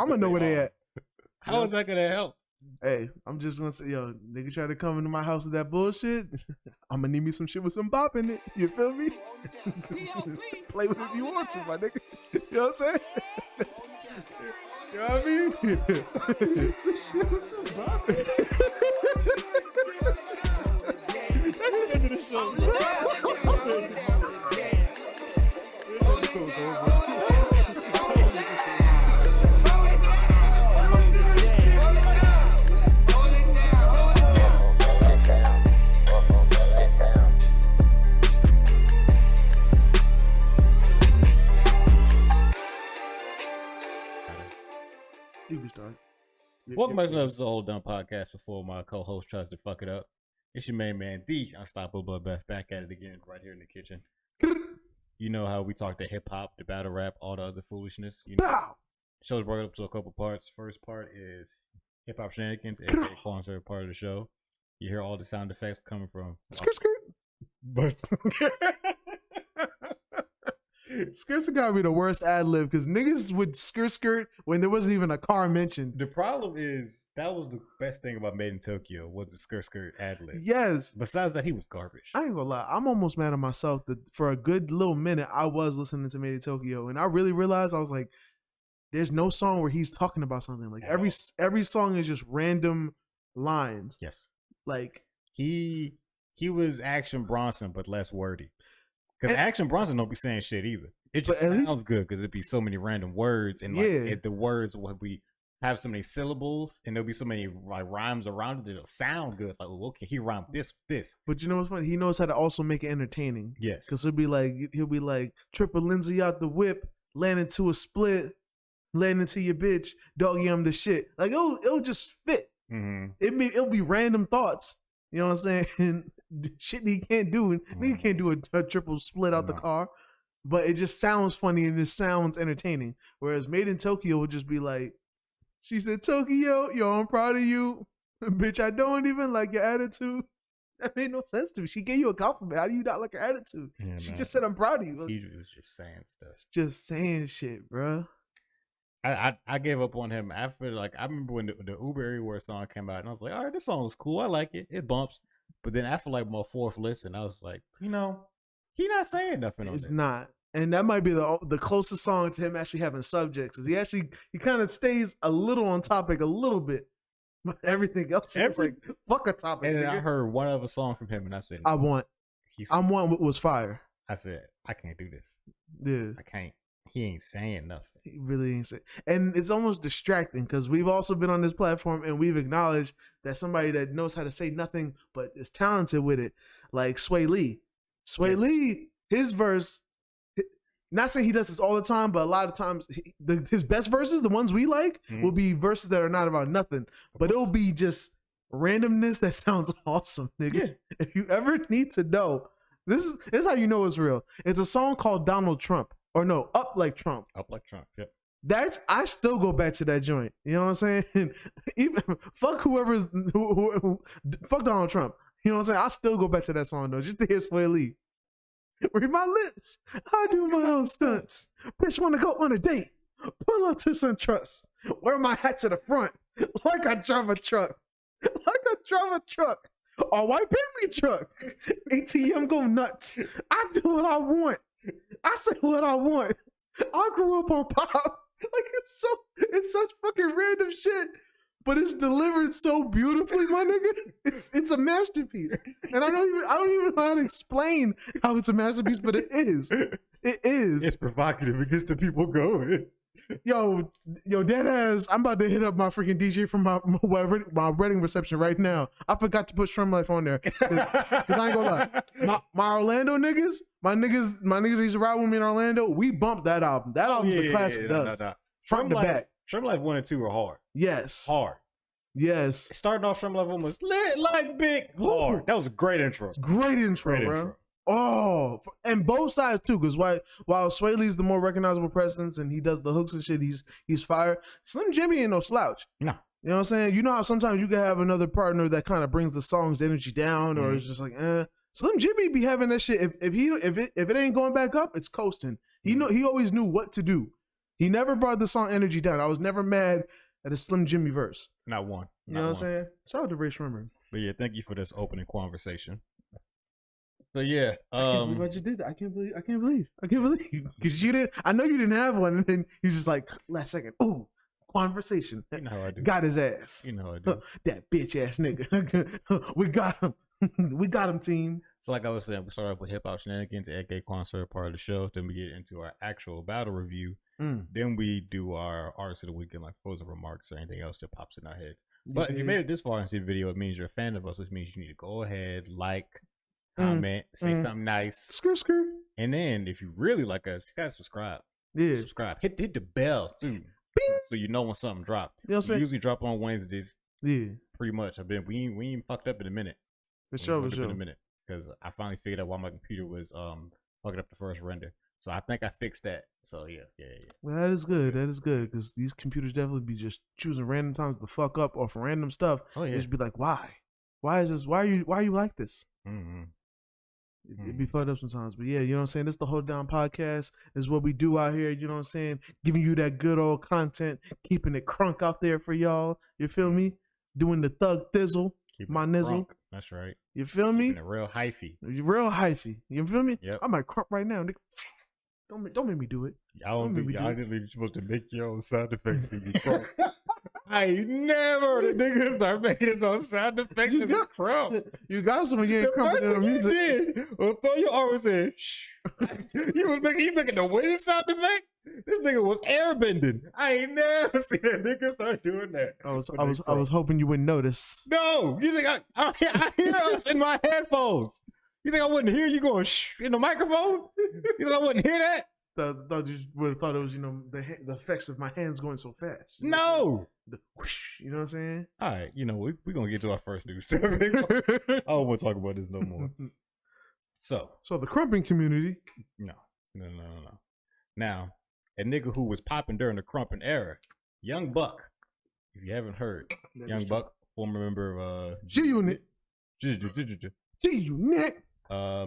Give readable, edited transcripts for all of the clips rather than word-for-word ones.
gonna know where they at. How is that gonna help? Hey, I'm just gonna say, yo, nigga try to come into my house with that bullshit. I'm gonna need me some shit with some bop in it. You feel me? Play with it if you want to, my nigga. You know what I'm saying? You know what I mean? Some shit with some bop in it. That's the end of the show, bro. Episode's over. Welcome back to another episode of Old Dumb Podcast. Before my co-host tries to fuck it up, it's your main man, the unstoppable Bloodbath, back at it again, right here in the kitchen. You know how we talk to hip hop, the battle rap, all the other foolishness. You know, the show's broken up to a couple parts. First part is hip hop shenanigans, aka Quan's favorite part of the show. You hear all the sound effects coming from skirt. But Skirt gotta be the worst ad lib because niggas would skirt when there wasn't even a car mentioned. The problem is that was the best thing about Made in Tokyo was the skirt ad lib. Yes. Besides that, he was garbage. I ain't gonna lie, I'm almost mad at myself that for a good little minute I was listening to Made in Tokyo and I really realized I was like, there's no song where he's talking about something. Like every song is just random lines. Yes. Like he was Action Bronson but less wordy. Because Action Bronson don't be saying shit either. It just sounds good because it'd be so many random words and like the words will be have so many syllables and there'll be so many like rhymes around it. It'll sound good. Like, well, okay, he rhymed this. But you know what's funny? He knows how to also make it entertaining. Yes. Because he'll be like triple Lindsay out the whip, land into a split, land into your bitch, doggy I'm the shit. Like it'll just fit. Mm-hmm. It'll be random thoughts. You know what I'm saying? Shit he can't do. He can't do a triple split out the car. But it just sounds funny and it sounds entertaining. Whereas Made in Tokyo would just be like, she said, Tokyo, yo, I'm proud of you. Bitch, I don't even like your attitude. That made no sense to me. She gave you a compliment. How do you not like her attitude? Yeah, she just said, I'm proud of you. He was just saying stuff. Just saying shit, bro. I gave up on him after, like, I remember when the Uber Everywhere song came out and I was like, all right, this song is cool. I like it. It bumps. But then after like my fourth listen, I was like, you know, he not saying nothing on it. It's not. And that might be the closest song to him actually having subjects. Because he kind of stays a little on topic a little bit. But everything else is like, fuck a topic. And then I heard one other song from him and I said, I want what was fire. I said, I can't do this. Yeah. I can't. He ain't saying nothing. He really ain't saying. And it's almost distracting because we've also been on this platform and we've acknowledged that somebody that knows how to say nothing but is talented with it, like Sway Lee. Sway Lee, his verse, not saying he does this all the time, but a lot of times his best verses, the ones we like, will be verses that are not about nothing. But it'll be just randomness that sounds awesome, nigga. Yeah. If you ever need to know, this is how you know it's real. It's a song called Donald Trump. Or no, Up Like Trump. Up Like Trump, yep. I still go back to that joint. You know what I'm saying? Even fuck whoever's fuck Donald Trump. You know what I'm saying? I still go back to that song though, just to hear Sway Lee. Read my lips. I do my own stunts. Bitch wanna go on a date. Pull up to some trust. Wear my hat to the front. Like I drive a truck. A white Bentley truck. ATM go nuts. I do what I want. I say what I want. I grew up on pop. Like it's such fucking random shit, but it's delivered so beautifully, my nigga. It's a masterpiece, and I don't even know how to explain how it's a masterpiece, but it is. It is. It's provocative. It gets the people going. Yo, dead ass. I'm about to hit up my freaking DJ from my wedding reception right now. I forgot to put Shrimp Life on there because I ain't gonna lie. My Orlando niggas, my niggas used to ride with me in Orlando. We bumped that album. That album's a classic. Front to back. Shrimp Life 1 and 2 are hard. Yes. Hard. Yes. Starting off Shrimp Life 1 was lit like big. Hard. That was a great intro. Great intro. Oh, and both sides too, because while Sway Lee's the more recognizable presence and he does the hooks and shit, he's fire. Slim Jimmy ain't no slouch. No. You know what I'm saying? You know how sometimes you can have another partner that kind of brings the song's energy down, or it's just like, Slim Jimmy be having that shit. If it ain't going back up, it's coasting. He always knew what to do. He never brought the song energy down. I was never mad at a Slim Jimmy verse. Not one. You know what I'm saying? Shout out to Ray Shrimmer. But yeah, thank you for this opening conversation. So yeah, I can't believe I just did that. I can't believe. Because you didn't. I know you didn't have one, and then you just like last second. Ooh, conversation. You know how I do. Got his ass. You know how I do. That bitch ass nigga. We got him. We got him, team. So like I was saying, we start off with hip hop shenanigans, aka concert part of the show. Then we get into our actual battle review. Then we do our artist of the weekend, like closing remarks or anything else that pops in our heads. But if you made it this far into the video, it means you're a fan of us, which means you need to go ahead, like, comment, say something nice. Skirt. And then if you really like us, you gotta subscribe. Yeah. Subscribe. Hit the bell too. So you know when something dropped. You know what I'm saying? We usually drop on Wednesdays. Yeah. Pretty much. We ain't fucked up in a minute. For sure. In a minute. Because I finally figured out why my computer was fucking up the first render. So I think I fixed that. So yeah. Well, that is good. Because these computers definitely be just choosing random times to fuck up or for random stuff. Oh yeah. They just be like, why? Why is this? Why are you like this? It'd be fucked up sometimes. But yeah, you know what I'm saying? This is the Hold Down Podcast. This is what we do out here. You know what I'm saying? Giving you that good old content, keeping it crunk out there for y'all. You feel me? Doing the thug thizzle. My nizzle. That's right. You feel me? A real hyphy. Real hyphy. You feel me? Yep. I might crump right now. Don't make me do it. Y'all didn't even supposed to make your own sound effects when you crump. I ain't never heard a nigga start making his own sound effects when you crump. You got some of you ain't crumping in the music. You did. Well, throw your arms in. Shh. You making the wind sound effect? This nigga was airbending. I ain't never seen that nigga start doing that. I was hoping you wouldn't notice. No, you think I hear us in my headphones? You think I wouldn't hear you going shh in the microphone? You think I wouldn't hear that? Thought you would have thought it was, you know, the effects of my hands going so fast. You know the whoosh, you know what I'm saying? All right, you know, we're going to get to our first news topic. I don't want to talk about this no more. So the crumping community. No. Now, a nigga who was popping during the crumping era, Young Buck. If you haven't heard, Young Buck, former member of G-Unit. G-Unit.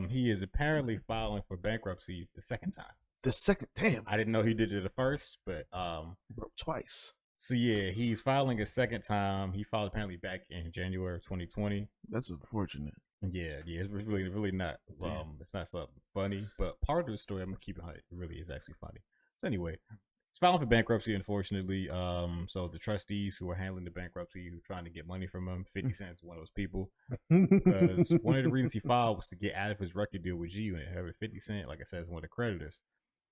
He is apparently filing for bankruptcy the second time. The second, damn. I didn't know he did it the first, but broke twice. So yeah, he's filing a second time. He filed apparently back in January of 2020. That's unfortunate. Yeah, it's really not. It's not something funny, but part of the story, I'm gonna keep it. It really is actually funny. So anyway, he's filing for bankruptcy, unfortunately. So the trustees who are handling the bankruptcy, who are trying to get money from him, 50 Cent is one of those people. Because one of the reasons he filed was to get out of his record deal with G-Unit. However, 50 Cent, like I said, is one of the creditors.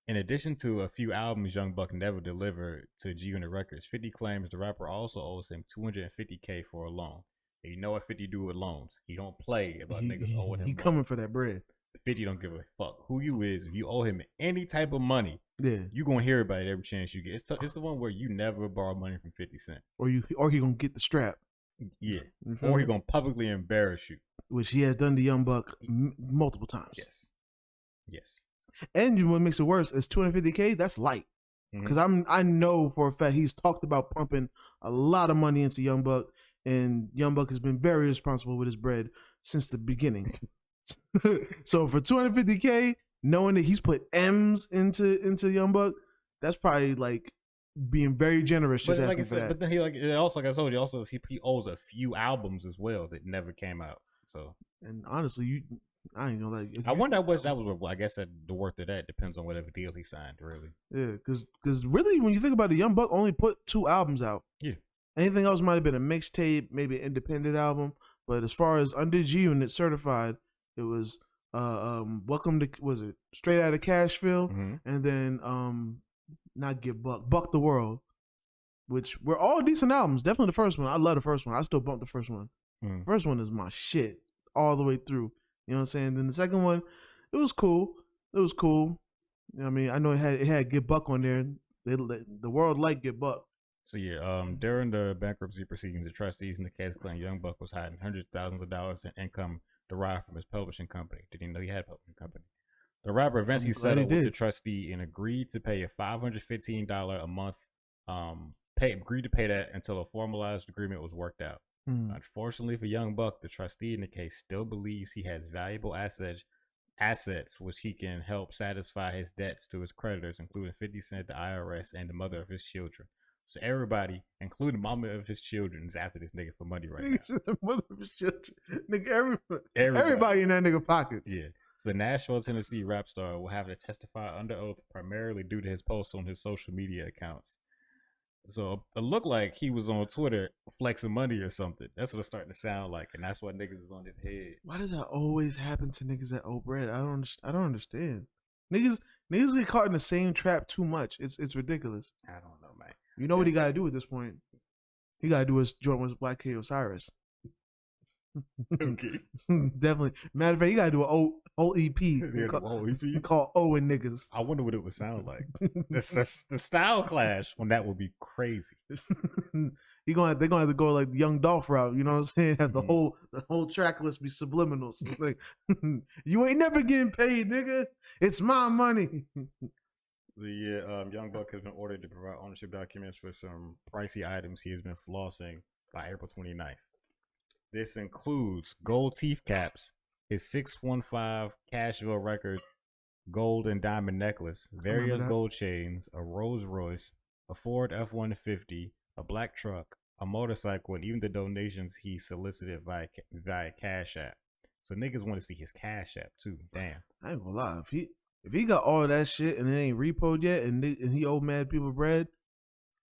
In addition to a few albums Young Buck never delivered to G-Unit Records, 50 claims the rapper also owes him $250K for a loan. And you know what 50 do with loans? He don't play about niggas owing him. He coming for that bread. 50 don't give a fuck who you is. If you owe him any type of money, yeah, you gonna hear about it every chance you get. It's the one where you never borrow money from 50 Cent, or he gonna get the strap. Yeah, or he gonna publicly embarrass you, which he has done to Young Buck multiple times. Yes. And what makes it worse is $250K. That's light, because I know for a fact he's talked about pumping a lot of money into Young Buck, and Young Buck has been very responsible with his bread since the beginning. So for $250K, knowing that he's put M's into Young Buck, that's probably like being very generous. Just asking for that. But then he like I told you, he owes a few albums as well that never came out. So, and honestly, I ain't gonna like. I wonder what that was. I guess that the worth of that depends on whatever deal he signed. Really. Yeah, because really, when you think about it, Young Buck only put 2 albums out. Yeah. Anything else might have been a mixtape, maybe an independent album. But as far as under G-Unit certified, it was Welcome to, was it Straight Outta Cashville, and then not Get Buck the World, which were all decent albums. Definitely the first one. I love the first one. I still bump the first one. First one is my shit all the way through. You know what I'm saying? Then the second one, it was cool. You know what I mean? I know it had Get Buck on there. The world liked Get Buck. So yeah, during the bankruptcy proceedings, the trustees in the case claimed Young Buck was hiding hundreds of thousands of dollars in income derived from his publishing company. Didn't even know he had a publishing company. The rapper eventually settled with the trustee and agreed to pay a $515 a month. Agreed to pay that until a formalized agreement was worked out. Unfortunately for Young Buck, the trustee in the case still believes he has valuable assets assets, which he can help satisfy his debts to his creditors, including 50 Cent, the IRS, and the mother of his children. So everybody, including the mama of his children, is after this nigga for money right now. The mother of his children. Nigga, everybody in that nigga pockets. Yeah. So the Nashville, Tennessee rap star will have to testify under oath primarily due to his posts on his social media accounts. So it looked like he was on Twitter flexing money or something. That's what it's starting to sound like, and that's why niggas is on his head. Why does that always happen to niggas that owe bread? I don't understand. Niggas get caught in the same trap too much. It's ridiculous. I don't know, man. You know what he gotta do at this point? He gotta do his joint with Black K Osiris. Okay. Definitely. Matter of fact, you gotta do an whole EP called Owen Niggas. I wonder what it would sound like. That's the style clash on that would be crazy. They're gonna have to go like the Young Dolph route, you know what I'm saying? Have the whole track list be subliminals. Like, you ain't never getting paid, nigga. It's my money. The Young Buck has been ordered to provide ownership documents for some pricey items he has been flossing by April 29th. This includes gold teeth caps, his 615 Cashville record gold and diamond necklace, various gold chains, a Rolls Royce, a Ford F-150, a black truck, a motorcycle, and even the donations he solicited via Cash App. So niggas want to see his Cash App too. Damn. I ain't gonna lie. If he got all that shit and it ain't repoed yet and he owe mad people bread,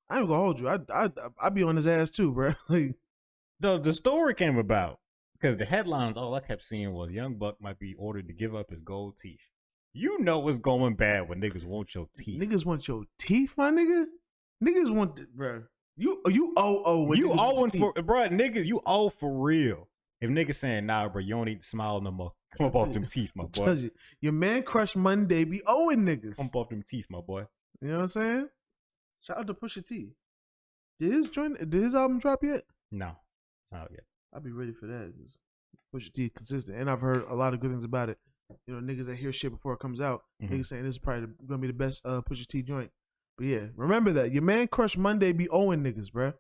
I ain't gonna hold you. I'd be on his ass too, bro. Like, the story came about because the headlines, all I kept seeing was Young Buck might be ordered to give up his gold teeth. You know it's going bad when niggas want your teeth. Niggas want your teeth, my nigga? Niggas want, bro. You owe. You owing for, bro, niggas, you owe for real. If niggas saying, nah, bro, you don't need to smile no more. Come up off them teeth, my boy. You, your man Crush Monday be owing niggas. Come up off them teeth, my boy. You know what I'm saying? Shout out to Pusha T. Did his album drop yet? No. Not yet. I'll be ready for that. Pusha T consistent, and I've heard a lot of good things about it. You know, niggas that hear shit before it comes out, niggas saying this is probably gonna be the best Pusha T joint. But yeah, remember that your man Crush Monday be owing niggas, bruh.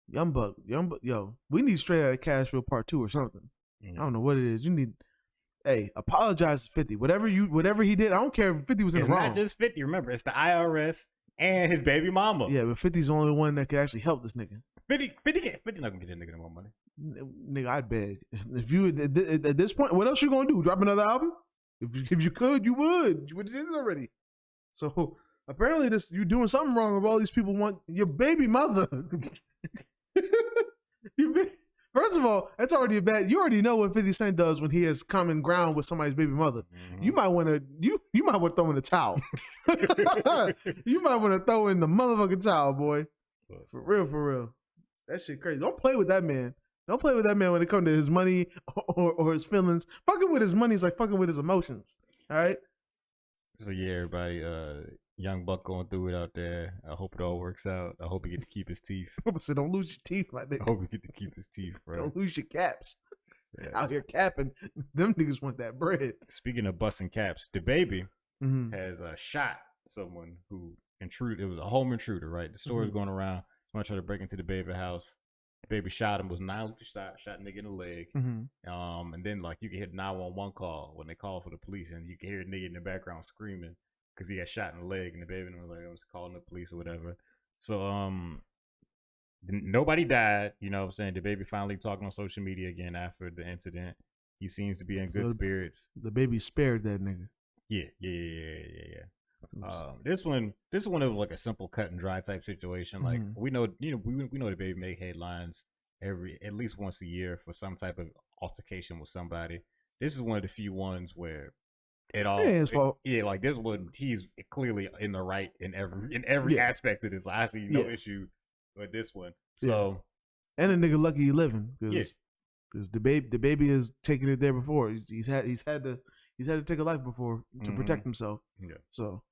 Young Buck, yo, we need Straight Outta Cashville Part 2 or something. I don't know what it is. You need, hey, apologize to 50. Whatever he did, I don't care if 50 was in the wrong. It's not just 50. Remember, it's the IRS and his baby mama. Yeah, but 50's the only one that could actually help this nigga. 50 not gonna get that nigga no more money. Nigga, I'd beg. If you at this point, what else you gonna do? Drop another album? If you could, you would. You would have did it already. So apparently, you doing something wrong. If all these people want your baby mother. First of all, that's already a bad. You already know what 50 Cent does when he has common ground with somebody's baby mother. Mm-hmm. You might want to throw in the towel. You might want to throw in the motherfucking towel, boy. For real. That shit crazy. Don't play with that man. Don't play with that man when it comes to his money or his feelings. Fucking with his money is like fucking with his emotions. All right. So yeah, everybody. Young Buck going through it out there. I hope it all works out. I hope he get to keep his teeth. So don't lose your teeth, my nigga. I hope he get to keep his teeth, bro. Don't lose your caps. Yeah, out here capping. Them niggas want that bread. Speaking of busting caps, the baby has shot someone who intruded. It was a home intruder, right? The story was going around. Someone tried to break into the baby house. The baby shot him. Was shot nigga in the leg. And then like you can hit 911 call when they call for the police, and you can hear a nigga in the background screaming because he got shot in the leg, and the baby was like, I was calling the police or whatever. So nobody died. You know what I'm saying? The baby finally talking on social media again after the incident. He seems to be in good spirits. The baby spared that nigga. Yeah. This one was like a simple cut and dry type situation. Like we know the baby make headlines at least once a year for some type of altercation with somebody. This is one of the few ones where it all like this one, he's clearly in the right in every aspect of this. I see no issue with this one. So and a nigga lucky he living because the baby has taken it there before. He's had to take a life before to protect himself. Yeah. So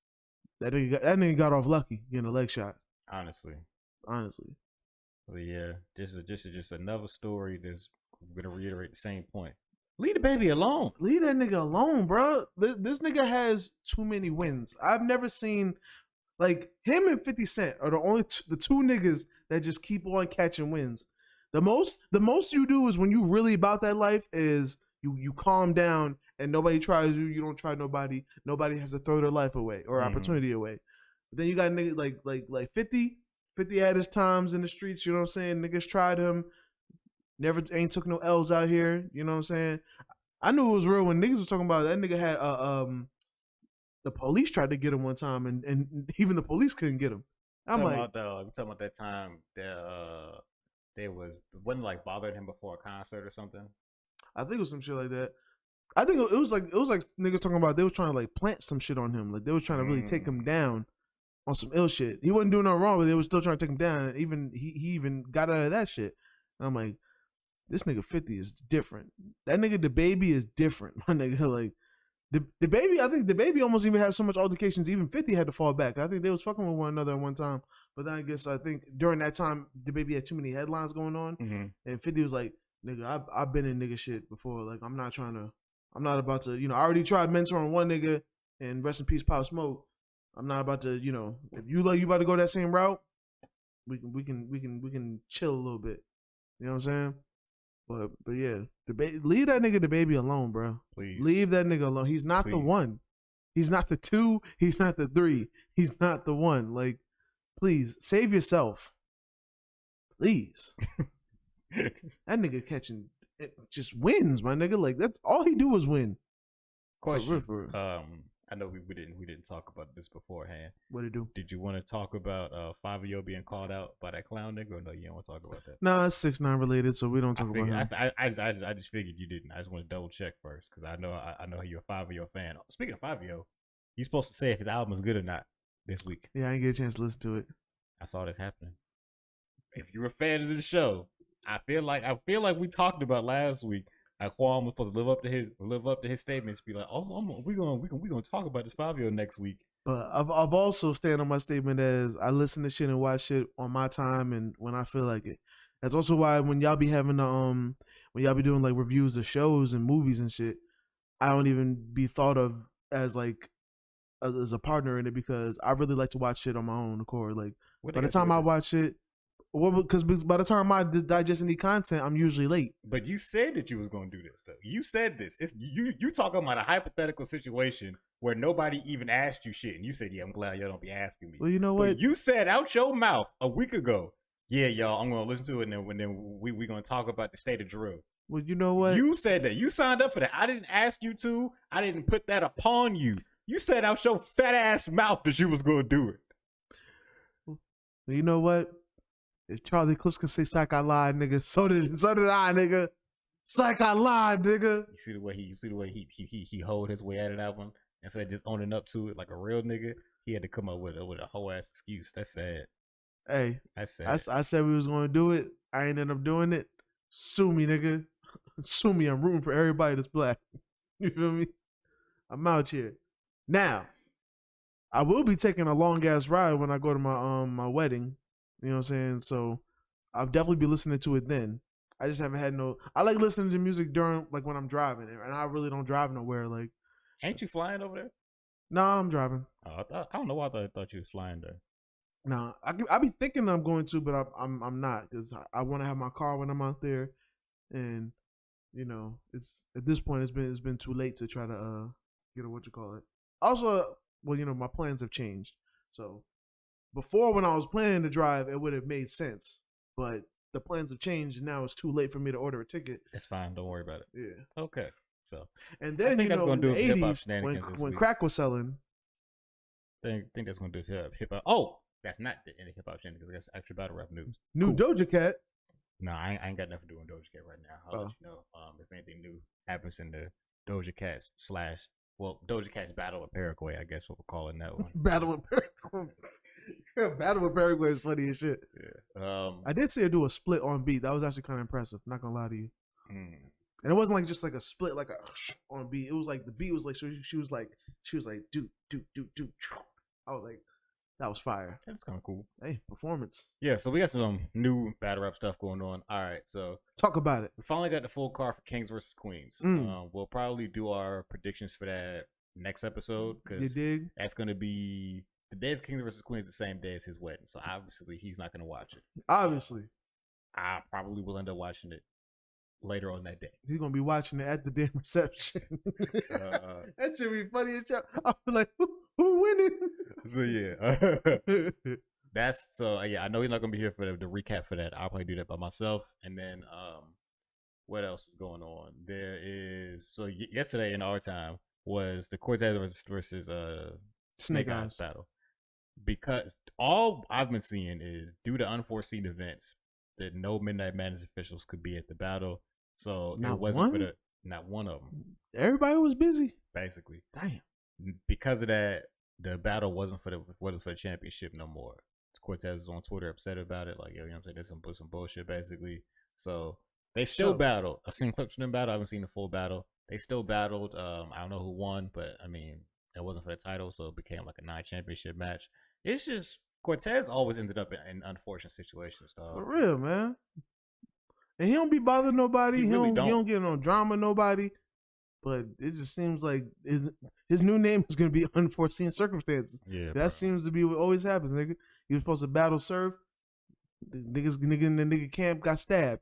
that nigga got off lucky getting a leg shot. Honestly. So yeah, this is just another story that's gonna reiterate the same point. Leave the baby alone. Leave that nigga alone, bro. This nigga has too many wins. I've never seen like him and 50 Cent are the only the two niggas that just keep on catching wins. The most you do is when you really about that life is you calm down and nobody tries you, you don't try nobody. Nobody has to throw their life away or opportunity away. But then you got niggas like 50. 50 had his times in the streets. You know what I'm saying? Niggas tried him. Never ain't took no L's out here. You know what I'm saying? I knew it was real when niggas was talking about that nigga had the police tried to get him one time and even the police couldn't get him. I'm like, talking about that time that they wasn't like bothering him before a concert or something. I think it was some shit like that. I think it was like niggas talking about they was trying to like plant some shit on him. Like they was trying to really take him down on some ill shit. He wasn't doing nothing wrong, but they was still trying to take him down. And even he even got out of that shit. And I'm like, this nigga 50 is different. That nigga the baby is different. My nigga, like the baby. I think the baby almost even had so much altercations. Even 50 had to fall back. I think they was fucking with one another at one time. But then I think during that time the baby had too many headlines going on, and 50 was like, nigga, I've been in nigga shit before. Like I'm not about to, I already tried mentoring one nigga, and rest in peace, Pop Smoke. I'm not about to, if you about to go that same route, we can chill a little bit. You know what I'm saying? But yeah, leave that nigga the baby alone, bro. Please. Leave that nigga alone. He's not the one. He's not the 2. He's not the 3. He's not the 1. Like, please save yourself. Please. That nigga catching just wins, my nigga. Like that's all he do is win. Question. I know we didn't talk about this beforehand. What it do? Did you want to talk about Fabio being called out by that clown nigga, or no? You don't want to talk about that? No, it's 6ix9ine related, so we don't talk about him. I just figured you didn't. I just want to double check first because I know you're a Fabio fan. Speaking of Fabio, he's supposed to say if his album is good or not this week. Yeah, I didn't get a chance to listen to it. I saw this happening. If you're a fan of the show, I feel like we talked about last week. Like Quan was supposed to live up to his statements. Be like, oh, we gonna talk about this Fabio next week. But I've also stand on my statement as I listen to shit and watch shit on my time and when I feel like it. That's also why when y'all be having when y'all be doing like reviews of shows and movies and shit, I don't even be thought of as like as a partner in it because I really like to watch shit on my own accord. Like by the time I watch it. Well, because by the time I digest any content, I'm usually late. But you said that you was going to do this, though. You said this. It's you talking about a hypothetical situation where nobody even asked you shit, and you said, "Yeah, I'm glad y'all don't be asking me." Well, you know what? But you said out your mouth a week ago, "Yeah, y'all, I'm going to listen to it, and then we going to talk about the state of drill." Well, you know what? You said that. You signed up for that. I didn't ask you to. I didn't put that upon you. You said out your fat ass mouth that you was going to do it. Well, you know what? If Charlie Clips can say "Psych, I lied," nigga, so did I, nigga. Psych, I lied, nigga. You see the way he hold his way out of that one instead of just owning up to it like a real nigga. He had to come up with a whole ass excuse. That's sad. Hey, that's sad. I said we was gonna do it. I ain't end up doing it. Sue me, nigga. Sue me. I'm rooting for everybody that's black. You feel me? I'm out here. Now, I will be taking a long ass ride when I go to my my wedding. You know what I'm saying? So I'll definitely be listening to it then. I just haven't had I like listening to music during like when I'm driving, and I really don't drive nowhere. Like, ain't you flying over there? No, I'm driving. I don't know why I thought you was flying there. No, I be thinking I'm going to, but I'm not because I want to have my car when I'm out there, and it's at this point it's been too late to try to get a Also, well, my plans have changed, so. Before, when I was planning to drive, it would have made sense. But the plans have changed, and now it's too late for me to order a ticket. It's fine. Don't worry about it. Yeah. Okay. So, and then, in the 80s, when crack was selling. I think that's going to do hip-hop. Oh, that's not any hip-hop shenanigans. That's actually battle rap news. New cool. Doja Cat. No, I ain't got nothing to do with Doja Cat right now. I'll let you know if anything new happens in the Doja Cat Doja Cat's battle with Paraguay, I guess what we're calling that one. Battle with Paraguay. Battle with Paraguay is funny as shit. Yeah. I did see her do a split on beat. That was actually kind of impressive. Not gonna lie to you. And it wasn't like just like a split, like a on beat. It was like the beat was like she was like do. I was like, that was fire. That's kind of cool. Hey, performance. Yeah. So we got some new battle rap stuff going on. All right. So talk about it. We finally got the full card for Kings versus Queens. We'll probably do our predictions for that next episode because that's gonna be. The day of Kings vs. Queens is the same day as his wedding, so obviously he's not going to watch it. Obviously. I probably will end up watching it. later on that day. He's gonna be watching it at the damn reception. That should be funny as hell. I'll be like, who winning? So yeah, I know he's not gonna be here for the recap for that. I'll probably do that by myself. And then what else is going on? There is yesterday in our time was the Cortez versus Snake Eyes battle. Because all I've been seeing is due to unforeseen events that no Midnight Madness officials could be at the battle. So not one of them. Everybody was busy. Basically. Damn. Because of that, the battle wasn't for the championship no more. Cortez was on Twitter upset about it, like, yo, you know what I'm saying? There's some bullshit basically. So they still battled. I've seen clips from them battle. I haven't seen the full battle. They still battled. I don't know who won, but I mean, it wasn't for the title, so it became like a non-championship match. It's just Cortez always ended up in unfortunate situations, dog. For real, man. And he don't be bothering nobody. He don't get no drama, nobody. But it just seems like his new name is gonna be Unforeseen Circumstances. Yeah, that seems to be what always happens, nigga. You were supposed to battle Surf. The nigga in the nigga camp got stabbed.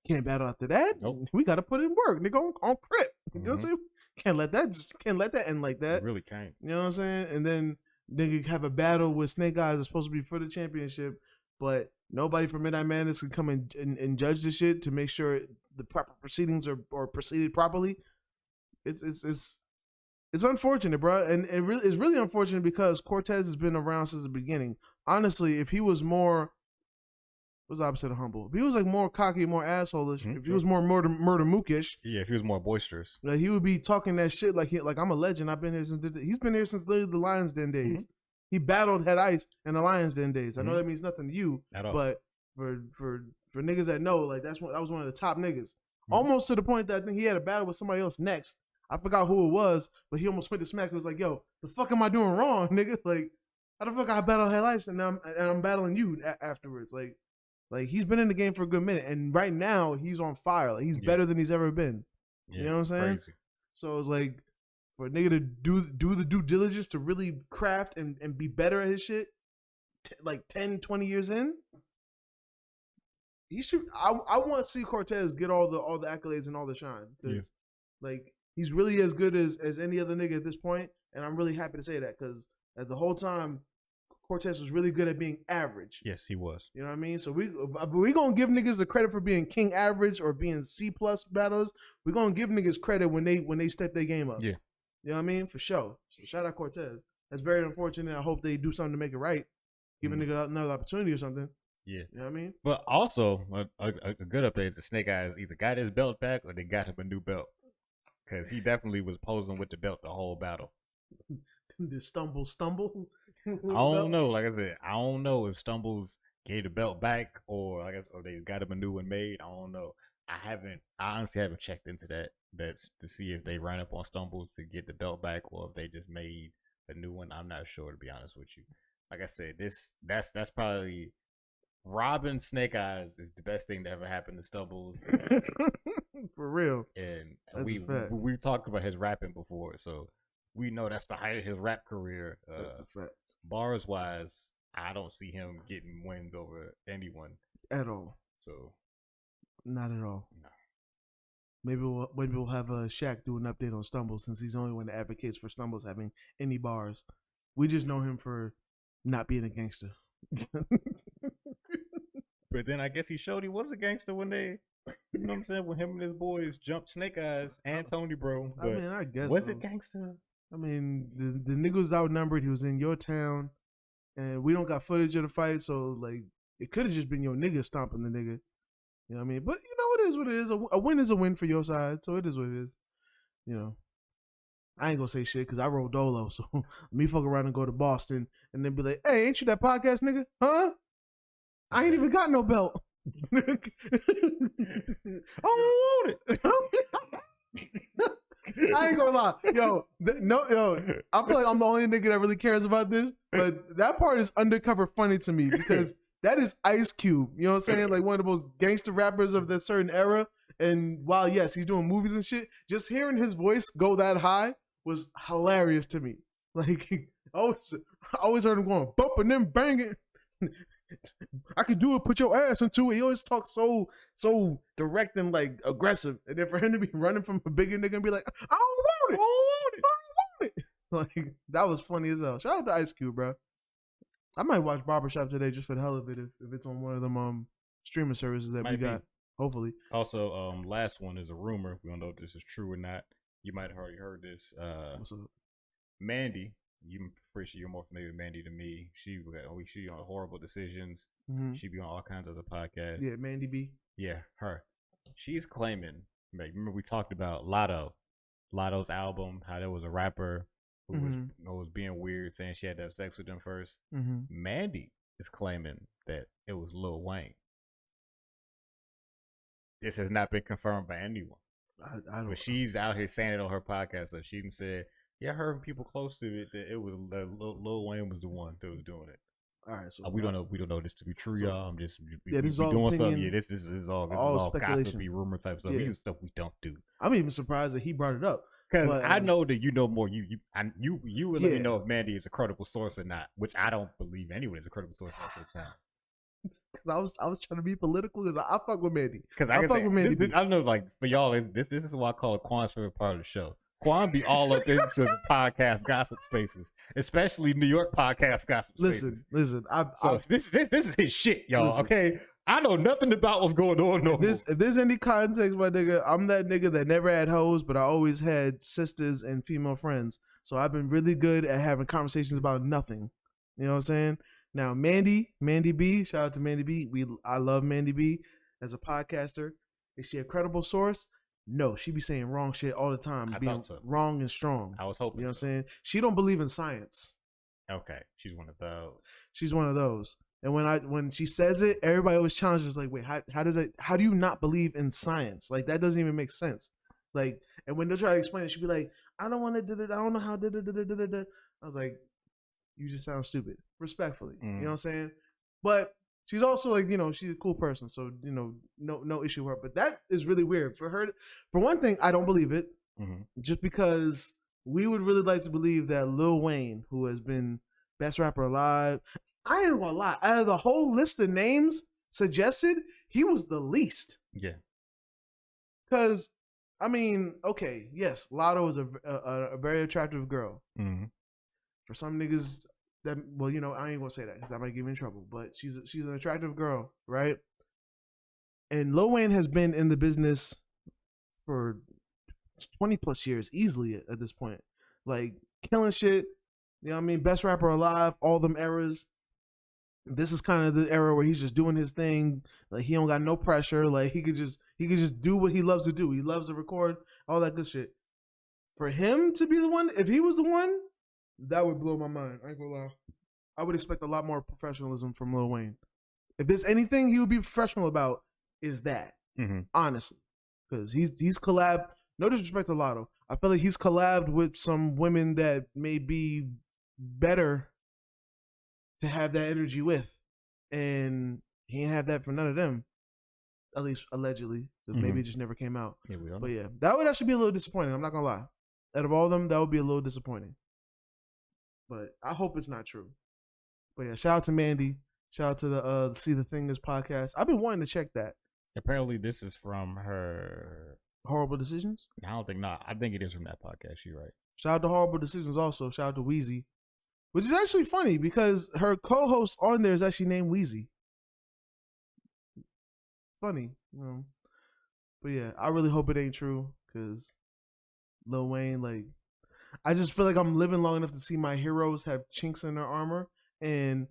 Can't battle after that. Nope. We gotta put in work, nigga, on Crip. You know what I'm saying? Can't let that end like that. You really can't. You know what I'm saying? And then nigga have a battle with Snake Eyes that's supposed to be for the championship, but nobody from Midnight Madness can come and judge the shit to make sure the proper proceedings are proceeded properly. It's unfortunate, bro, and it's really unfortunate because Cortez has been around since the beginning. Honestly, if he was more, what's the opposite of humble? If he was like more cocky, more asshole-ish, if he was more murder mookish, if he was more boisterous, like he would be talking that shit like I'm a legend. I've been here since he's been here since literally the Lions Den days. Mm-hmm. He battled Head Ice in the Lions Den days. I know that means nothing to you at all, but for niggas that know, like that was one of the top niggas. Almost to the point that I think he had a battle with somebody else next. I forgot who it was, but he almost went to smack. He was like, "Yo, the fuck am I doing wrong, nigga? Like, how the fuck I battle Head Ice and I'm battling you afterwards? Like he's been in the game for a good minute, and right now he's on fire. Like he's better than he's ever been. You know what I'm saying? Crazy. So it's like for a nigga to do the due diligence to really craft and be better at his shit, like 10, 20 years in. He should. I want to see Cortez get all the accolades and all the shine. Like he's really as good as any other nigga at this point, and I'm really happy to say that because the whole time Cortez was really good at being average. Yes, he was. You know what I mean? So we gonna give niggas the credit for being king average or being C+ battlers. We're gonna give niggas credit when they step their game up. Yeah. You know what I mean? For sure. So shout out Cortez. That's very unfortunate. I hope they do something to make it right. Give a nigga another opportunity or something. Yeah. You know what I mean? But also, a good update is the Snake Eyes either got his belt back or they got him a new belt. Because he definitely was posing with the belt the whole battle. The stumble. I don't know. Like I said, I don't know if Stumbles gave the belt back or they got him a new one made. I don't know. I honestly haven't checked into that to see if they ran up on Stumbles to get the belt back or if they just made a new one. I'm not sure, to be honest with you. Like I said, that's probably robbing Snake Eyes is the best thing that ever happened to Stumbles. For real. And we talked about his rapping before, so we know that's the height of his rap career. That's a fact. Bars wise, I don't see him getting wins over anyone at all. So, not at all. No. Maybe we'll have Shaq do an update on Stumbles since he's the only one that advocates for Stumbles having any bars. We just know him for not being a gangster. But then I guess he showed he was a gangster when they, you know what I'm saying, when him and his boys jumped Snake Eyes and Tony Bro. But I mean, I guess was it gangster? I mean, the nigga was outnumbered. He was in your town, and we don't got footage of the fight, so like it could have just been your nigga stomping the nigga. You know what I mean? But you know, it is what it is. A win is a win for your side, so it is what it is. You know, I ain't gonna say shit because I roll dolo, so me fuck around and go to Boston and then be like, "Hey, ain't you that podcast nigga? Huh? I ain't even got no belt. I don't want it." I ain't gonna lie, yo. I feel like I'm the only nigga that really cares about this, but that part is undercover funny to me because that is Ice Cube. You know what I'm saying? Like one of the most gangster rappers of that certain era. And while yes, he's doing movies and shit, just hearing his voice go that high was hilarious to me. Like I always heard him going bump and then banging. I could do it. Put your ass into it. He always talks so direct and like aggressive, and then for him to be running from a bigger nigga and be like, I don't want it. I don't want it. I don't want it. Like that was funny as hell. Shout out to Ice Cube, bro. I might watch Barbershop today just for the hell of it if it's on one of them streaming services that we got. Hopefully. Also, last one is a rumor. We don't know if this is true or not. You might have already heard this. What's up? Mandy, I'm pretty sure you're more familiar with Mandy than me. She on Horrible Decisions. Mm-hmm. She be on all kinds of other podcasts. Yeah, Mandy B. Yeah, her. She's claiming. Remember we talked about Lotto's album, how there was a rapper who was being weird, saying she had to have sex with him first. Mm-hmm. Mandy is claiming that it was Lil Wayne. This has not been confirmed by anyone. I don't. But she's out here saying it on her podcast. So she done said, "Yeah, I heard people close to it that it was Lil Wayne was the one that was doing it." All right, so we don't know this to be true, y'all. I'm just this is all doing opinion, stuff. Yeah, this is all gossipy rumor type stuff. We do stuff we don't do. I'm even surprised that he brought it up because I know that you know more. You would let me know if Mandy is a credible source or not, which I don't believe anyone is a credible source most of the time. Cause I was trying to be political because I fuck with Mandy. Because I fuck with Mandy. I don't know, like for y'all, this is why I call it Quan's favorite part of the show. Quan be all up into the podcast gossip spaces, especially New York podcast gossip spaces. Listen. This is his shit, y'all. Listen. Okay, I know nothing about what's going on. If there's any context, my nigga, I'm that nigga that never had hoes, but I always had sisters and female friends. So I've been really good at having conversations about nothing. You know what I'm saying? Now, Mandy B, shout out to Mandy B. I love Mandy B as a podcaster. Is she a credible source? No, she be saying wrong shit all the time, being wrong and strong. I was hoping. You know what I'm saying? She don't believe in science. Okay, she's one of those. She's one of those. And when she says it, everybody always challenges like, wait, how do you not believe in science? Like that doesn't even make sense. Like, and when they try to explain it, she'd be like, I don't want to I don't know how I was like, you just sound stupid. Respectfully. You know what I'm saying? But she's also like, you know, she's a cool person. So, you know, no issue with her. But that is really weird. For her, for one thing, I don't believe it. Just because we would really like to believe that Lil Wayne, who has been best rapper alive, I ain't gonna lie, out of the whole list of names suggested, he was the least. Yeah. Because, I mean, okay, yes, Lotto is a very attractive girl. For some niggas that, well, you know, I ain't gonna say that because that might get me in trouble. But she's an attractive girl, right? And Lil Wayne has been in the business for 20 plus years, easily at this point. Like killing shit. You know what I mean? Best rapper alive, all them eras. This is kind of the era where he's just doing his thing. Like he don't got no pressure. Like he could just do what he loves to do. He loves to record, all that good shit. For him to be the one, if he was the one, that would blow my mind. I ain't gonna lie. I would expect a lot more professionalism from Lil Wayne. If there's anything he would be professional about, is that. Honestly. Because he's collabed, no disrespect to Lotto, I feel like he's collabed with some women that may be better to have that energy with. And he ain't have that for none of them. At least allegedly. Because maybe it just never came out. Yeah, but yeah, that would actually be a little disappointing. I'm not gonna lie. Out of all of them, that would be a little disappointing. But I hope it's not true. But yeah, shout out to Mandy. Shout out to the See the Thing This podcast. I've been wanting to check that. Apparently, this is from her Horrible Decisions. I don't think not. I think it is from that podcast. You're right. Shout out to Horrible Decisions also. Shout out to Weezy, which is actually funny because her co-host on there is actually named Weezy. Funny, you know. But yeah, I really hope it ain't true because Lil Wayne, like, I just feel like I'm living long enough to see my heroes have chinks in their armor, and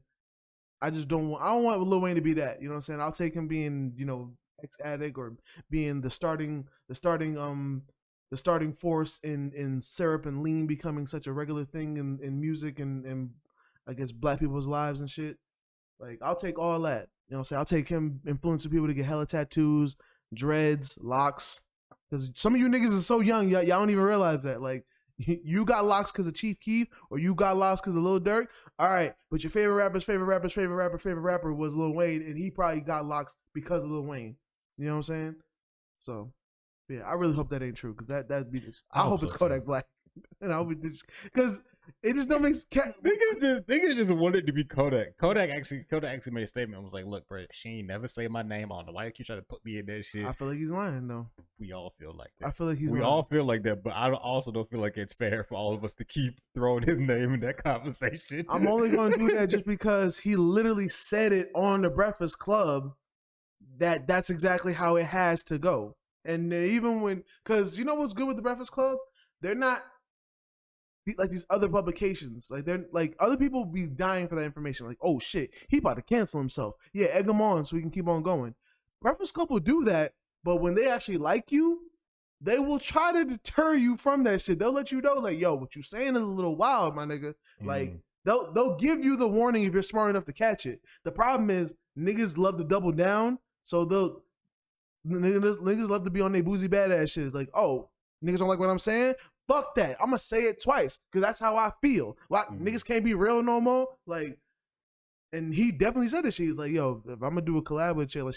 I don't want Lil Wayne to be that. You know what I'm saying? I'll take him being, you know, ex-addict or being the starting force in syrup and lean becoming such a regular thing in music and I guess black people's lives and shit. Like, I'll take all that. You know what I'm saying? I'll take him influencing people to get hella tattoos, dreads, locks. Because some of you niggas are so young, y'all don't even realize that. Like, you got locks because of Chief Keef, or you got locks because of Lil Durk. All right, but your favorite rapper was Lil Wayne, and he probably got locks because of Lil Wayne. You know what I'm saying? So, yeah, I really hope that ain't true because that'd be this. I hope it's Kodak Black, and I hope it because It just don't make sense. Niggas just wanted to be Kodak. Kodak actually made a statement and was like, look, bro, she ain't never say my name. I don't know why you keep trying to put me in that shit. I feel like he's lying though. We all feel like that. I feel like he's we lying. all feel like that, but I also don't feel like it's fair for all of us to keep throwing his name in that conversation. I'm only going to do that just because he literally said it on the Breakfast Club that's exactly how it has to go. And even when, because you know what's good with the Breakfast Club? They're not like these other publications. Like they're like other people be dying for that information. Like, oh shit, he about to cancel himself. Yeah, egg him on so we can keep on going. Breakfast Club will do that, but when they actually like you, they will try to deter you from that shit. They'll let you know, like, yo, what you saying is a little wild, my nigga. Like, they'll give you the warning if you're smart enough to catch it. The problem is niggas love to double down, so niggas love to be on their boozy badass shit. It's like, oh, niggas don't like what I'm saying? Fuck that. I'm gonna say it twice because that's how I feel. Like, niggas can't be real no more. Like, and he definitely said this shit. He's like, yo, if I'm gonna do a collab with Chilla,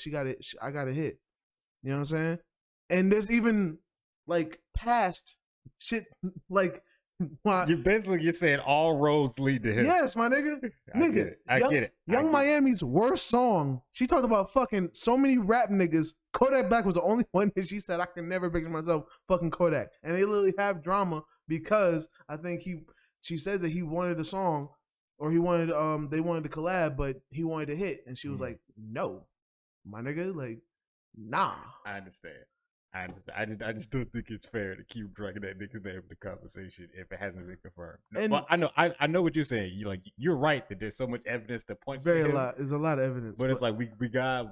I got a hit. You know what I'm saying? And there's even like past shit like you're saying all roads lead to him. Yes, my nigga. I get it. Young Miami's worst song. She talked about fucking so many rap niggas. Kodak Black was the only one that she said I can never picture myself fucking Kodak. And they literally have drama because I think she says that he wanted a song or they wanted to collab, but he wanted to hit. And she was like, no, my nigga, like, nah. I understand. I just don't think it's fair to keep dragging that nigga's name in the conversation if it hasn't been confirmed. Well, I know what you're saying. You're right that there's so much evidence that points to him. There's a lot of evidence, but it's like we gotta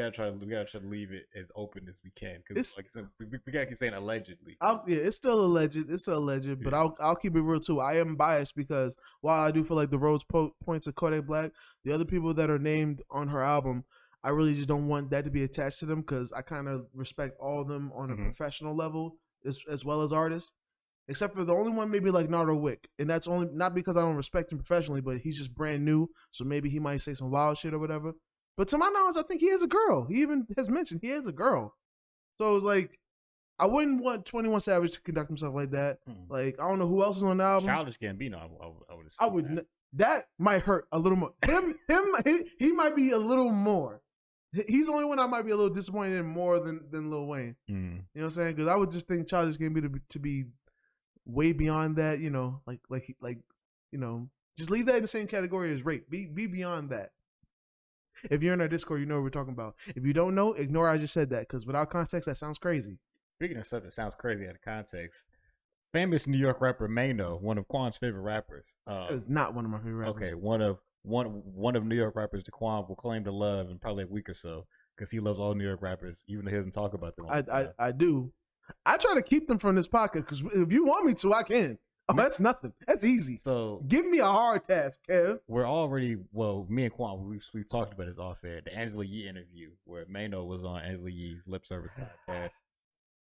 try to leave it as open as we can because like we gotta keep saying allegedly. It's still alleged. But I'll keep it real too. I am biased because while I do feel like the roads points to Kodak Black, the other people that are named on her album, I really just don't want that to be attached to them because I kind of respect all of them on a professional level as well as artists, except for the only one maybe like Nardo Wick. And that's only not because I don't respect him professionally, but he's just brand new. So maybe he might say some wild shit or whatever. But to my knowledge, I think he has a girl. He even has mentioned he has a girl. So it was like, I wouldn't want 21 Savage to conduct himself like that. Like, I don't know who else is on the album. Childish Gambino, I would assume. I would. That might hurt a little more. He might be a little more. He's the only one I might be a little disappointed in more than Lil Wayne. You know what I'm saying? Because I would just think Childish Gambino to be way beyond that. You know, like you know, just leave that in the same category as rape. Be beyond that. If you're in our Discord, you know what we're talking about. If you don't know, ignore I just said that because without context, that sounds crazy. Speaking of stuff that sounds crazy out of context, famous New York rapper Maino, one of Quan's favorite rappers. It's not one of my favorite rappers. Okay, one of New York rappers that Quan will claim to love in probably a week or so because he loves all New York rappers, even though he doesn't talk about them. I do. I try to keep them from this podcast because if you want me to, I can. Oh, that's nothing. That's easy. So give me a hard task, Kev. Me and Quan, we've talked about this off air. The Angela Yee interview where Maino was on Angela Yee's Lip Service podcast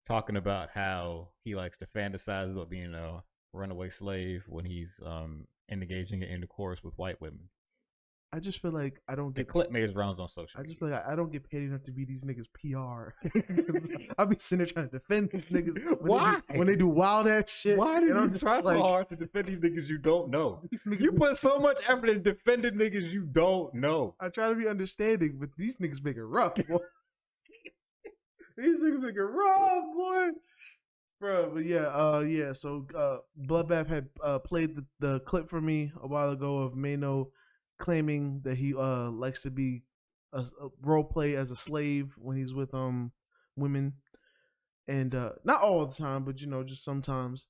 talking about how he likes to fantasize about being a runaway slave when he's engaging in intercourse with white women. I just feel like I don't get. The clip made its rounds on social media. I just feel like I don't get paid enough to be these niggas PR. I'll be sitting there trying to defend these niggas. When they do wild ass shit? Why do you try so hard to defend these niggas you don't know? You put so much effort in defending niggas you don't know. I try to be understanding, but these niggas make it rough, boy. These niggas make it rough, boy. Bro, but yeah. So Bloodbath had played the clip for me a while ago of Maino claiming that he likes to be a role play as a slave when he's with women, and not all the time, but you know, just sometimes,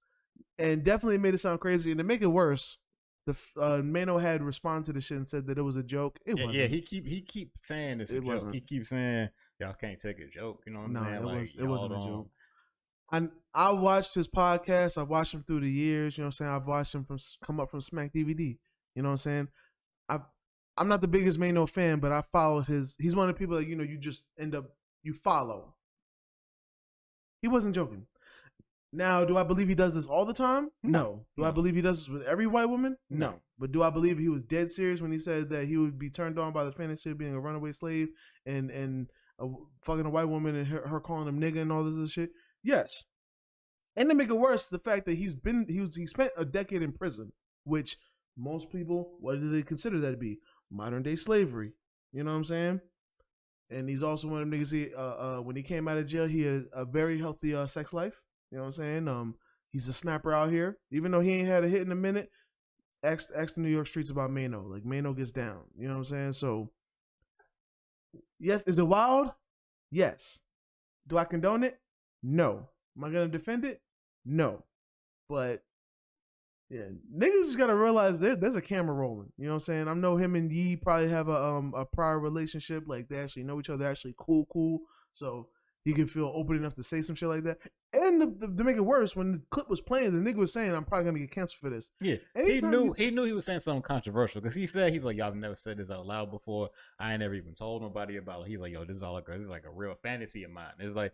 and definitely made it sound crazy. And to make it worse, the Maino had responded to the shit and said that it was a joke. It wasn't. Yeah, he keeps saying it's a joke. Wasn't. He keeps saying y'all can't take a joke. You know what I'm saying? It wasn't a joke. I watched his podcast. I've watched him through the years. You know what I'm saying? I've watched him come up from Smack DVD. You know what I'm saying? I'm not the biggest Maino fan, but I followed he's one of the people that, you know, you just you follow. He wasn't joking. Now, do I believe he does this all the time? No. Do I believe he does this with every white woman? No. But do I believe he was dead serious when he said that he would be turned on by the fantasy of being a runaway slave and fucking a white woman and her calling him nigga and all this other shit? Yes. And to make it worse, the fact that he spent a decade in prison. which most people, what do they consider that to be? Modern day slavery. You know what I'm saying? And he's also one of them niggas. When he came out of jail, he had a very healthy sex life. You know what I'm saying? He's a snapper out here. Even though he ain't had a hit in a minute, ask the New York streets about Maino. Like, Maino gets down. You know what I'm saying? So, yes, is it wild? Yes. Do I condone it? No. Am I gonna defend it? No. But yeah, niggas just gotta realize there's a camera rolling. You know what I'm saying? I know him and Yee probably have a prior relationship. Like, they actually know each other. They're actually cool. So he can feel open enough to say some shit like that. And to make it worse, when the clip was playing, the nigga was saying, "I'm probably gonna get canceled for this." Yeah, he knew he was saying something controversial because he's like, "Y'all never said this out loud before. I ain't never even told nobody about it." He's like, "Yo, this is like a real fantasy of mine." It's like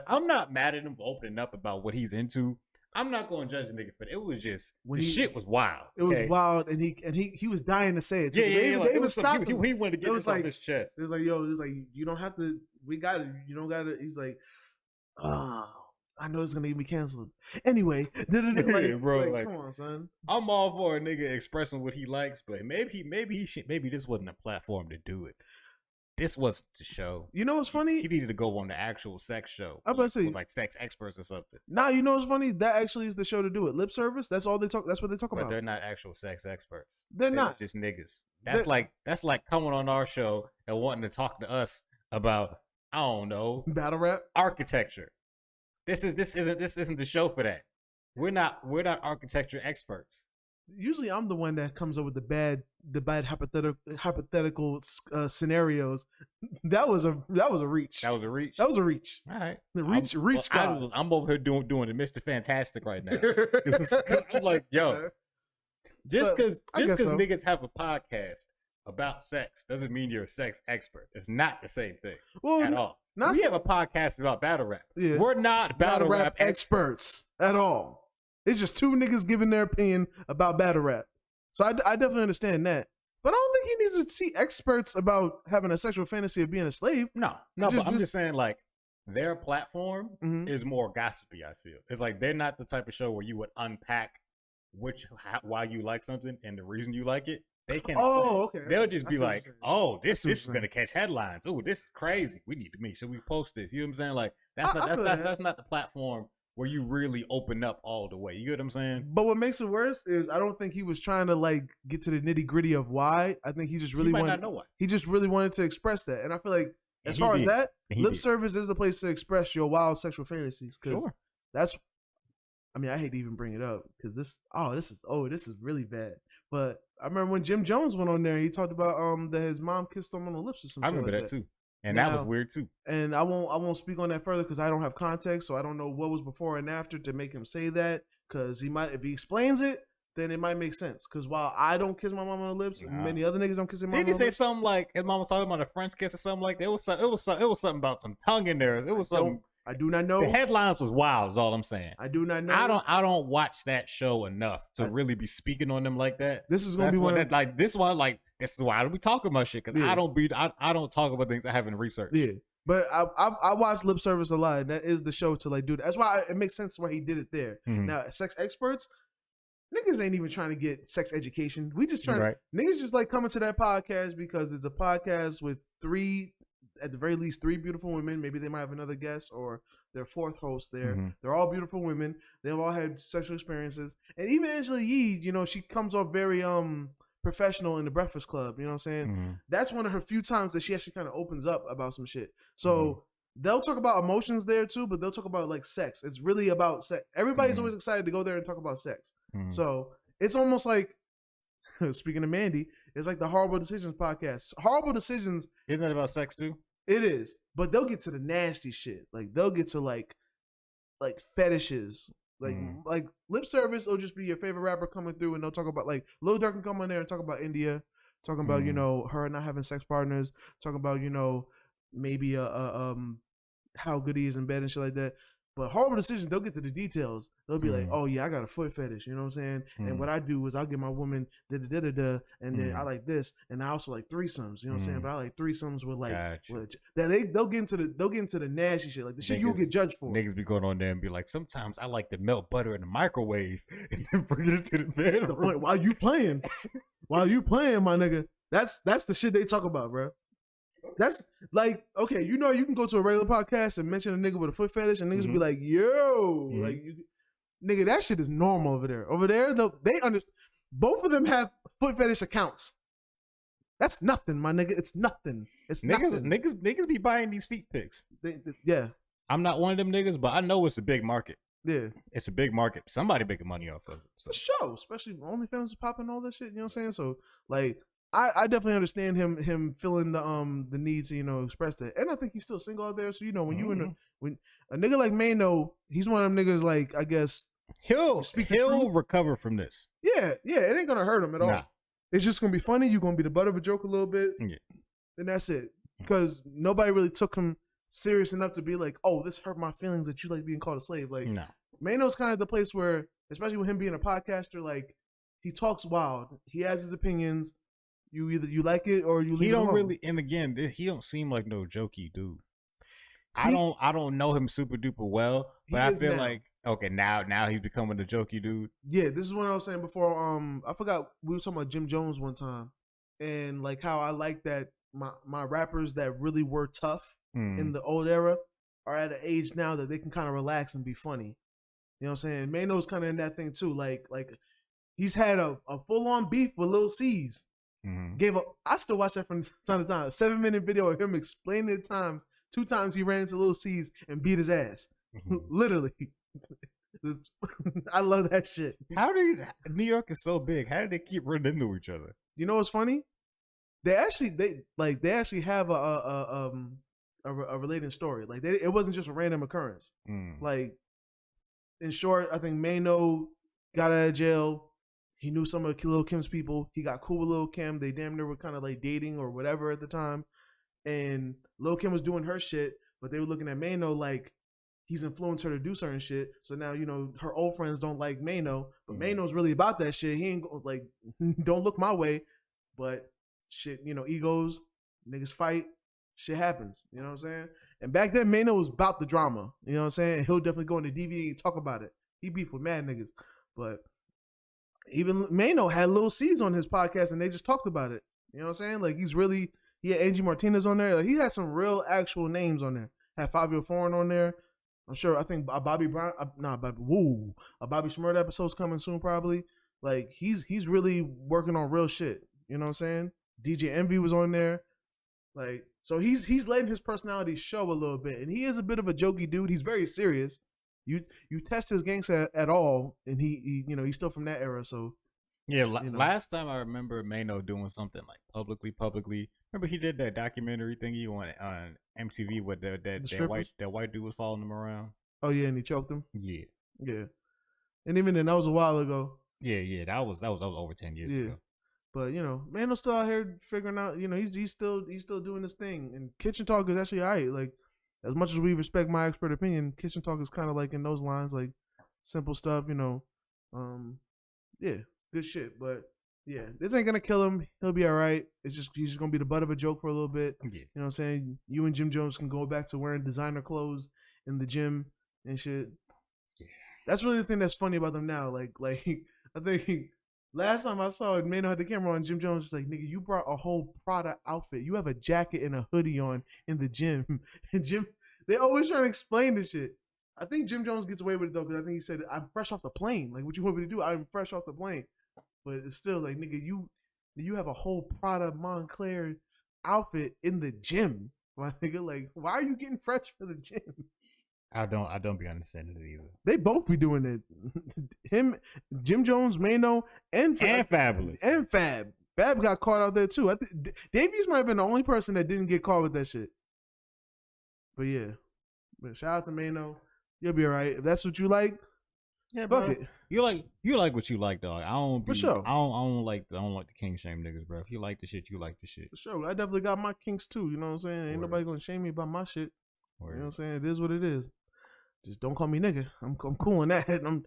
I'm not mad at him for opening up about what he's into. I'm not going to judge the nigga for it. It was just shit was wild. It was wild, and he was dying to say it. Too. Yeah. They even stopped him. He wanted to get this off his chest. It was like, yo, it was like, you don't have to. We got it. You don't got to. He's like, I know it's gonna get me canceled. Anyway, bro, come on, son. I'm all for a nigga expressing what he likes, but maybe this wasn't a platform to do it. This wasn't the show. You know what's funny? He needed to go on the actual sex show. I'm about to say, with like sex experts or something. Nah, you know what's funny? That actually is the show to do it. Lip service. That's all they talk. That's what they talk about. But they're not actual sex experts. They're not. Just niggas. That's like coming on our show and wanting to talk to us about, I don't know, battle rap, architecture. This isn't the show for that. We're not architecture experts. Usually, I'm the one that comes up with the bad hypothetical scenarios. That was a reach. That was a reach. That was a reach. All right, the reach. I'm over here doing the Mr. Fantastic right now. I'm like, yo, just because niggas have a podcast about sex doesn't mean you're a sex expert. It's not the same thing at all. We have a podcast about battle rap. Yeah. We're not battle rap experts at all. It's just two niggas giving their opinion about battle rap. So I definitely understand that. But I don't think he needs to see experts about having a sexual fantasy of being a slave. No, but I'm just saying, like, their platform is more gossipy, I feel. It's like they're not the type of show where you would unpack why you like something and the reason you like it. They can't. Oh, okay. They'll just be like, "Oh, this is gonna catch headlines. Oh, this is crazy. We need to make sure we post this." You know what I'm saying? Like that's not the platform where you really open up all the way. You get what I'm saying? But what makes it worse is I don't think he was trying to like get to the nitty gritty of why. I think he just really wanted. Not know why. He just really wanted to express that, and I feel like as far as that, lip service is the place to express your wild sexual fantasies. Because that's. I mean, I hate to even bring it up because this is really bad. But I remember when Jim Jones went on there, he talked about that his mom kissed him on the lips or something. I remember that too, and that was weird too. And I won't speak on that further because I don't have context, so I don't know what was before and after to make him say that. Because if he explains it, then it might make sense. Because while I don't kiss my mom on the lips, many other niggas don't kiss their mom. Did he say something like his mom was talking about a French kiss or something like that? It was something about some tongue in there. It was something. I do not know. The headlines was wild, is all I'm saying. I do not know. I don't watch that show enough to really be speaking on them like that. This is gonna be one that, like this one, like this is why I don't be talking about shit because I don't talk about things I haven't researched. Yeah, but I watch lip service a lot, and that is the show to like do that. That's why it makes sense why he did it there. Now, sex experts, niggas ain't even trying to get sex education. We just trying niggas just like coming to that podcast because it's a podcast with at the very least three beautiful women. Maybe they might have another guest or their fourth host there. They're all beautiful women. They've all had sexual experiences. And even Angela Yee, you know, she comes off very professional in the Breakfast Club. You know what I'm saying? That's one of her few times that she actually kind of opens up about some shit. So they'll talk about emotions there too, but they'll talk about like sex. It's really about sex. Everybody's always excited to go there and talk about sex. So it's almost like, speaking of Mandy, it's like the Horrible Decisions podcast. Horrible Decisions. Isn't that about sex too? It is, but they'll get to the nasty shit. Like they'll get to like fetishes. Like lip service will just be your favorite rapper coming through, and they'll talk about like Lil Durk can come on there and talk about India, talking about you know her not having sex partners, talking about you know maybe how good he is in bed and shit like that. But horrible decisions, they'll get to the details. They'll be like, oh yeah, I got a foot fetish. You know what I'm saying? And what I do is I'll get my woman and then I like this, and I also like threesomes. You know what I'm saying? But I like threesomes with like they'll get into the nasty shit, like the shit you'll get judged for. Niggas be going on there and be like, sometimes I like to melt butter in the microwave and then bring it into the bedroom. While you playing, my nigga. That's the shit they talk about, bro. That's like, okay, you can go to a regular podcast and mention a nigga with a foot fetish and niggas be like, yo, like, nigga, that shit is normal over there. Over there, both of them have foot fetish accounts. That's nothing, my nigga. It's nothing. It's nothing. Niggas be buying these feet pics. Yeah. I'm not one of them niggas, but I know it's a big market. Yeah. It's a big market. Somebody making money off of it. So. For sure. Especially OnlyFans is popping all that shit. You know what I'm saying? So, like, I definitely understand him feeling the need to express that, and I think he's still single out there. So when you when a nigga like Maino, he's one of them niggas, like, I guess he'll recover from this. Yeah, it ain't gonna hurt him at all. Nah. It's just gonna be funny. You're gonna be the butt of a joke a little bit, and that's it. Because nobody really took him serious enough to be like, oh, this hurt my feelings that you like being called a slave. Like, no. Maino's kind of the place where, especially with him being a podcaster, like, he talks wild. He has his opinions. You like it or you leave he it don't alone. Really, and again, he don't seem like no jokey dude. I don't know him super duper well, but I feel like now he's becoming a jokey dude. Yeah, this is what I was saying before. I forgot we were talking about Jim Jones one time, and like how I like that my rappers that really were tough in the old era are at an age now that they can kind of relax and be funny. You know what I'm saying? Maino's kind of in that thing too. Like he's had a full on beef with Lil C's. I still watch that from time to time. A 7-minute video of him explaining the 2 times he ran into Lil C's and beat his ass. Literally. I love that shit. New York is so big. How did they keep running into each other? You know what's funny? They actually have a relating story. Like, it wasn't just a random occurrence. Like, in short, I think Maino got out of jail. He knew some of Lil Kim's people. He got cool with Lil Kim. They damn near were kind of like dating or whatever at the time. And Lil Kim was doing her shit, but they were looking at Maino like he's influenced her to do certain shit. So now, her old friends don't like Maino, but Maino's really about that shit. He ain't like, don't look my way. But shit, egos, niggas fight, shit happens. You know what I'm saying? And back then, Maino was about the drama. You know what I'm saying? He'll definitely go into DVD and talk about it. He beef with mad niggas. But even Maino had Lil C's on his podcast and they just talked about it. You know what I'm saying? Like, he had Angie Martinez on there. Like, he had some real actual names on there. Had Fabio Foreign on there. I'm sure, I think a Bobby Shmurda episode's coming soon probably. Like, he's really working on real shit. You know what I'm saying? DJ Envy was on there. Like, so he's letting his personality show a little bit. And he is a bit of a jokey dude. He's very serious. You test his gangsta at all, and he's still from that era. So yeah, last time I remember Maino doing something like publicly. Remember he did that documentary thingy on MTV with that white dude was following him around. Oh yeah, and he choked him. Yeah. And even then, that was a while ago. Yeah, that was over 10 years ago. But Maino's still out here figuring out. He's still doing this thing, and Kitchen Talk is actually alright. Like, as much as we respect my expert opinion, Kitchen Talk is kind of like in those lines, like simple stuff, yeah, good shit. But yeah, this ain't gonna kill him. He'll be all right. He's just gonna be the butt of a joke for a little bit. Yeah. You know what I'm saying? You and Jim Jones can go back to wearing designer clothes in the gym and shit. Yeah. That's really the thing that's funny about them now. Like I think last time I saw it, Maino had the camera on, Jim Jones was like, nigga, you brought a whole Prada outfit. You have a jacket and a hoodie on in the gym. And they always trying to explain this shit. I think Jim Jones gets away with it, though, because I think he said, I'm fresh off the plane. Like, what you want me to do? I'm fresh off the plane. But it's still like, nigga, you have a whole Prada Montclair outfit in the gym. My nigga, like, why are you getting fresh for the gym? I don't be understanding it either. They both be doing it. Him, Jim Jones, Maino, and Fabulous. And Fab. Fab got caught out there too. I think Davies might have been the only person that didn't get caught with that shit. But yeah. But shout out to Maino. You'll be alright. If that's what you like, yeah, bro. You like what you like, dog. I don't be, for sure. I don't like the king shame niggas, bro. If you like the shit, you like the shit. For sure. I definitely got my kinks too. You know what I'm saying? Ain't nobody gonna shame me about my shit. You know what I'm saying? It is what it is. just don't call me nigga. I'm cool on that. I'm,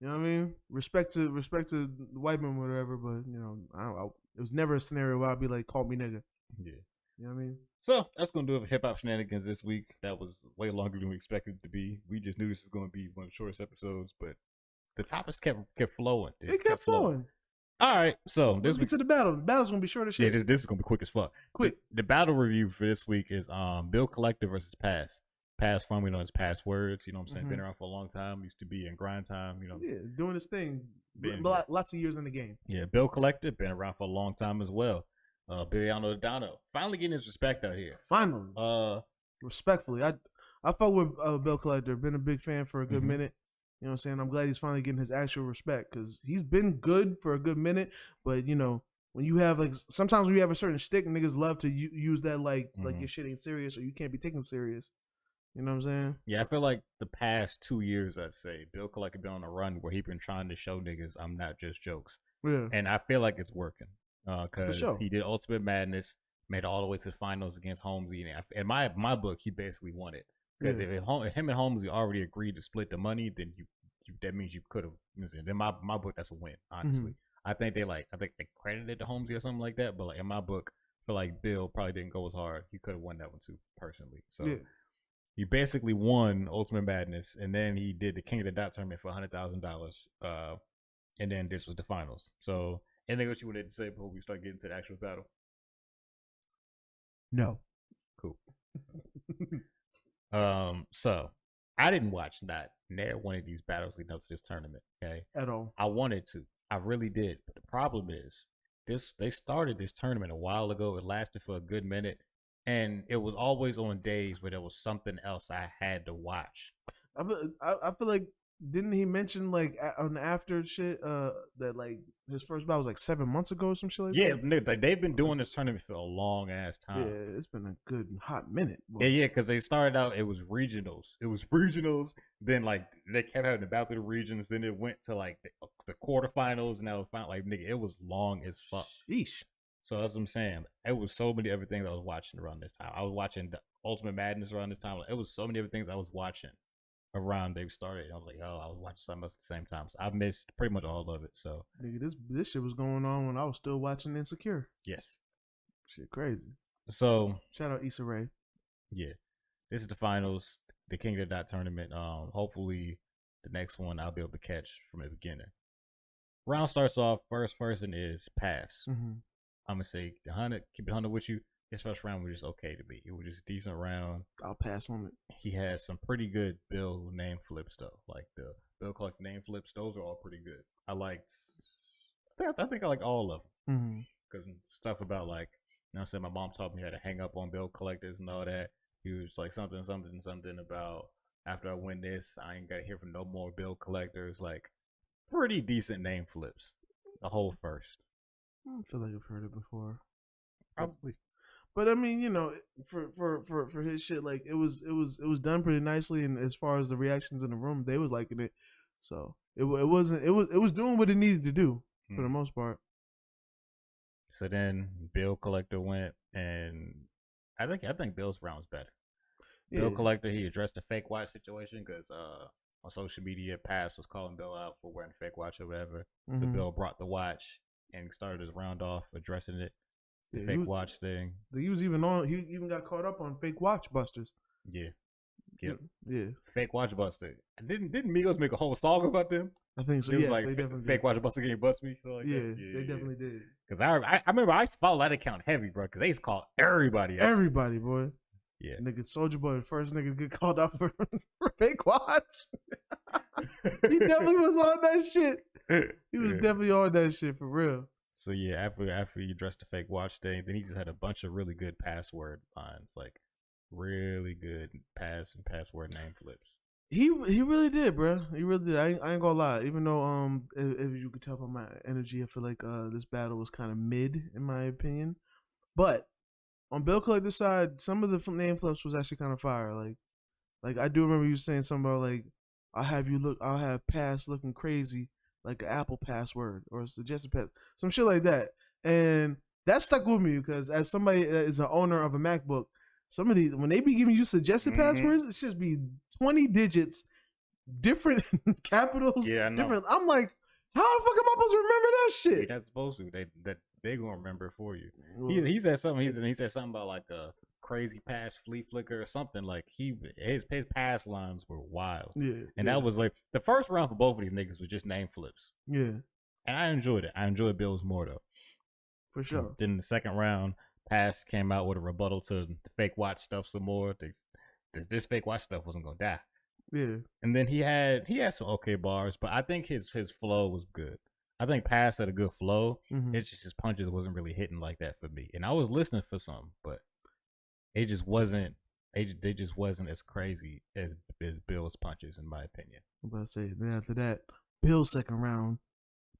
you know what I mean? Respect to the white man, whatever. But you know, it was never a scenario where I'd be like, call me nigga. Yeah. You know what I mean? So that's gonna do it for hip hop shenanigans this week. That was way longer than we expected it to be. We just knew this was gonna be one of the shortest episodes, but the topics kept flowing. It kept flowing. All right, so this week to the battle. The battle's gonna be short as shit. Yeah, this is gonna be quick as fuck. Quick. The battle review for this week is Bill Collector versus Pass. Pass formerly known as Passwords. You know what I'm saying? Been around for a long time. Used to be in grind time. You know. Yeah, doing his thing. Lots of years in the game. Yeah, Bill Collector been around for a long time as well. Billiano Dono finally getting his respect out here. Finally. Respectfully, I fuck with Bill Collector. Been a big fan for a good minute. You know what I'm saying? I'm glad he's finally getting his actual respect because he's been good for a good minute. But you know, when you have like sometimes when you have a certain stick, niggas love to use that like your shit ain't serious or you can't be taken serious. You know what I'm saying? Yeah, I feel like the past 2 years, I'd say, Bill Collector been on a run where he been trying to show niggas I'm not just jokes. Yeah. And I feel like it's working. Because he did Ultimate Madness, made it all the way to the finals against Holmesy. And in my book, he basically won it. Because if him and Holmesy already agreed to split the money, then that means you could have. In my book, that's a win, honestly. I think they credited to Holmesy or something like that. But like in my book, I feel like Bill probably didn't go as hard. He could have won that one too, personally. So he basically won Ultimate Madness, and then he did the King of the Dot tournament for $100,000. And then this was the finals. So anything else you wanted to say before we start getting to the actual battle? No. Cool. So I didn't watch not one of these battles leading up to this tournament. Okay, at all. I wanted to. I really did. But the problem is, they started this tournament a while ago. It lasted for a good minute, and it was always on days where there was something else I had to watch. I feel like didn't he mention like on the after shit that like his first battle was like 7 months ago or some shit like that? Yeah, they've been doing this tournament for a long ass time. Yeah, it's been a good hot minute. Boy. Yeah, because they started out, it was regionals. Then like they kept having the battle of the regions. Then it went to like the quarterfinals, and now found like nigga, it was long as fuck. Sheesh. So that's what I'm saying. It was so many other things I was watching around this time. I was watching the Ultimate Madness around this time. It was so many other things I was watching around they started. I was like, I was watching something else at the same time. So I missed pretty much all of it. So nigga, this shit was going on when I was still watching Insecure. Yes. Shit crazy. So shout out Issa Rae. Yeah. This is the finals, the King of the Dot tournament. Hopefully the next one I'll be able to catch from the beginning. Round starts off, first person is Pass. I'm gonna say 100, keep it 100 with you. His first round was just okay to me. It was just a decent round. I'll pass on it. He had some pretty good Bill name flips though. Like the Bill Collector name flips, those are all pretty good. I think I like all of them. Because stuff about like, you know what I'm saying, my mom taught me how to hang up on Bill Collectors and all that. He was like something about after I win this, I ain't gotta hear from no more Bill Collectors. Like pretty decent name flips. The whole first. I feel like I've heard it before. Probably. But I mean, you know, for his shit, like it was done pretty nicely, and as far as the reactions in the room, they was liking it. So it was doing what it needed to do for the most part. So then Bill Collector went, and I think Bill's round was better. Yeah. Bill Collector, he addressed the fake watch situation because on social media, Pass was calling Bill out for wearing a fake watch or whatever. So Bill brought the watch and started his round off addressing it. The fake watch thing. He even got caught up on fake watch busters. Yeah. Yeah. Fake watch buster. Didn't Migos make a whole song about them? I think so. Yeah, like they definitely fake watch buster can't bust me. Like they definitely did. Because I remember I used to follow that account heavy, bro. Because they used to call everybody out. Everybody, boy. Yeah. Nigga, Soldier Boy, the first nigga to get called out for fake watch. He definitely was on that shit. He was definitely on that shit for real. So yeah, after he addressed the fake watch thing, then he just had a bunch of really good password lines, like really good pass and password name flips. He really did, bro. He really did. I ain't gonna lie. Even though if you could tell by my energy, I feel like this battle was kind of mid in my opinion. But on Bill Collector's side, some of the name flips was actually kind of fire. Like I do remember you saying something about like I'll have Pass looking crazy. Like an Apple password or a suggested pass, some shit like that. And that stuck with me because as somebody that is an owner of a MacBook, Some of these, when they be giving you suggested passwords, it should be 20 digits, different capitals. Yeah, I know. Different. I'm like, how the fuck am I supposed to remember that shit? You're not supposed to. They gonna remember it for you. He said something. He said something about like a crazy pass flea flicker or something. Like his pass lines were wild. Yeah, and that was like the first round for both of these niggas was just name flips. Yeah, and I enjoyed it. I enjoyed Bill's more though, for sure. Then the second round, Pass came out with a rebuttal to the fake watch stuff some more. This fake watch stuff wasn't gonna die. Yeah, and then he had some okay bars, but I think his flow was good. I think Pass had a good flow. It's just his punches wasn't really hitting like that for me. And I was listening for some, but it just wasn't. They just wasn't as crazy as Bill's punches, in my opinion. I'm about to say. Then after that, Bill's second round.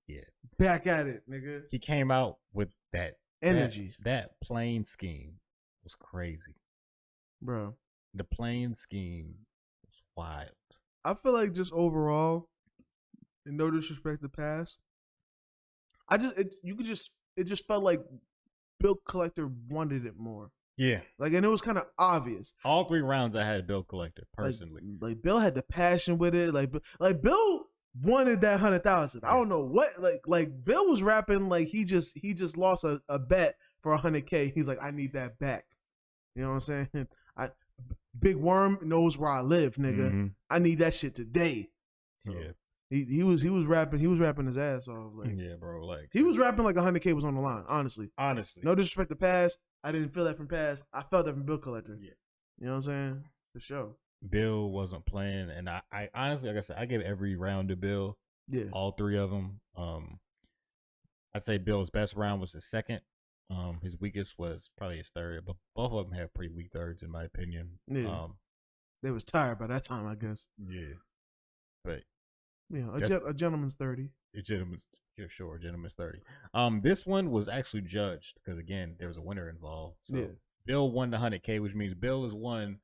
Yeah, back at it, nigga. He came out with that energy. That plane scheme was crazy, bro. The plane scheme was wild. I feel like just overall, and no disrespect to Pass, it just felt like Bill Collector wanted it more. Yeah. Like, and it was kind of obvious. All 3 rounds I had Bill Collector, personally. Like Bill had the passion with it. Like Bill wanted that 100,000. I don't know what, like Bill was rapping like he just lost a bet for 100K. He's like, I need that back. You know what I'm saying? Big Worm knows where I live, nigga. I need that shit today. So, yeah. He was rapping his ass off. Like, yeah, bro. Like, he was rapping like 100K was on the line. Honestly, no disrespect to Pass. I didn't feel that from Pass. I felt that from Bill Collector. Yeah, you know what I'm saying? For sure. Bill wasn't playing, and I honestly, like I said, I gave every round to Bill. Yeah, all 3 of them. I'd say Bill's best round was his second. His weakest was probably his third, but both of them had pretty weak thirds, in my opinion. Yeah, they was tired by that time, I guess. Yeah, but. Yeah, a gentleman's 30. A gentleman's 30. This one was actually judged because again there was a winner involved. So Bill won the 100K, which means Bill has won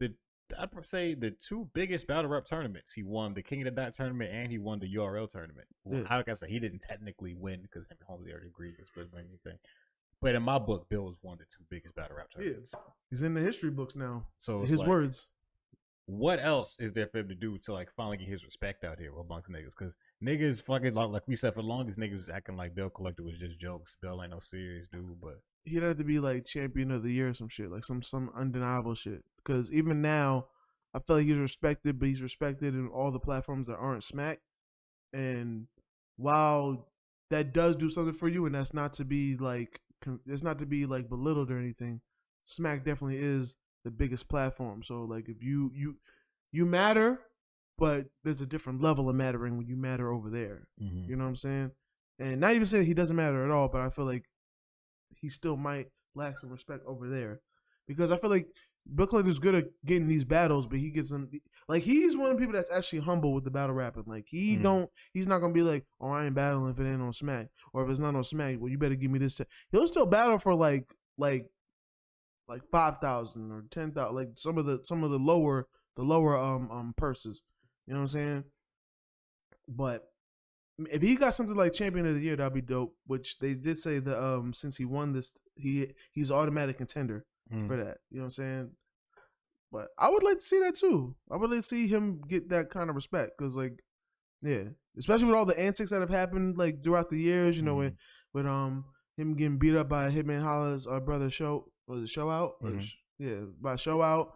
I'd say the 2 biggest battle rap tournaments. He won the King of the Dot tournament and he won the URL tournament. Well, like I said, he didn't technically win because him and Holmes already agreed to split anything. But in my book, Bill was one of the 2 biggest battle rap tournaments. Yeah. He's in the history books now. So his words. What else is there for him to do to like finally get his respect out here amongst niggas? Because niggas fucking like we said for the longest, niggas was acting like Bill Collector was just jokes. Bill ain't no serious dude, but he'd have to be like champion of the year or some shit, like some undeniable shit. Because even now, I feel like he's respected, but he's respected in all the platforms that aren't Smack. And while that does do something for you, and that's not to be like belittled or anything, Smack definitely is the biggest platform. So like if you matter, but there's a different level of mattering when you matter over there. You know what I'm saying? And not even saying he doesn't matter at all, but I feel like he still might lack some respect over there. Because I feel like Bill Collector's good at getting these battles, but he gets them like he's one of the people that's actually humble with the battle rapping. Like he's not gonna be like, oh, I ain't battling if it ain't on Smack. Or if it's not on Smack, well you better give me this. He'll still battle for like 5,000 or 10,000, like some of the lower purses. You know what I'm saying? But if he got something like Champion of the Year, that'd be dope. Which they did say that since he won this, he's automatic contender for that. You know what I'm saying? But I would like to see that too. I would like to see him get that kind of respect because, like, yeah, especially with all the antics that have happened like throughout the years. You know, with him getting beat up by Hitman Holla's brother Show Out? By Show Out.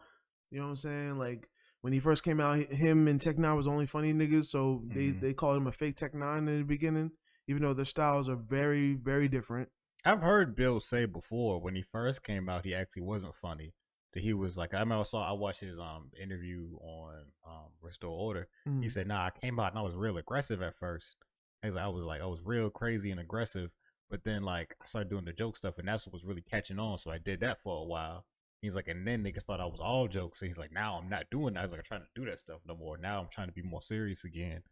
You know what I'm saying? Like when he first came out, him and Tech Nine was only funny niggas, so they called him a fake Tech Nine in the beginning, even though their styles are very, very different. I've heard Bill say before when he first came out, he actually wasn't funny. That he was like, I watched his interview on Restore Order. He said, "Nah, I came out and I was real aggressive at first. I was real crazy and aggressive." But then, like, I started doing the joke stuff, and that's what was really catching on. So I did that for a while. He's like, and then niggas thought I was all jokes. So he's like, now I'm not doing that. I was like, I'm trying to do that stuff no more. Now I'm trying to be more serious again.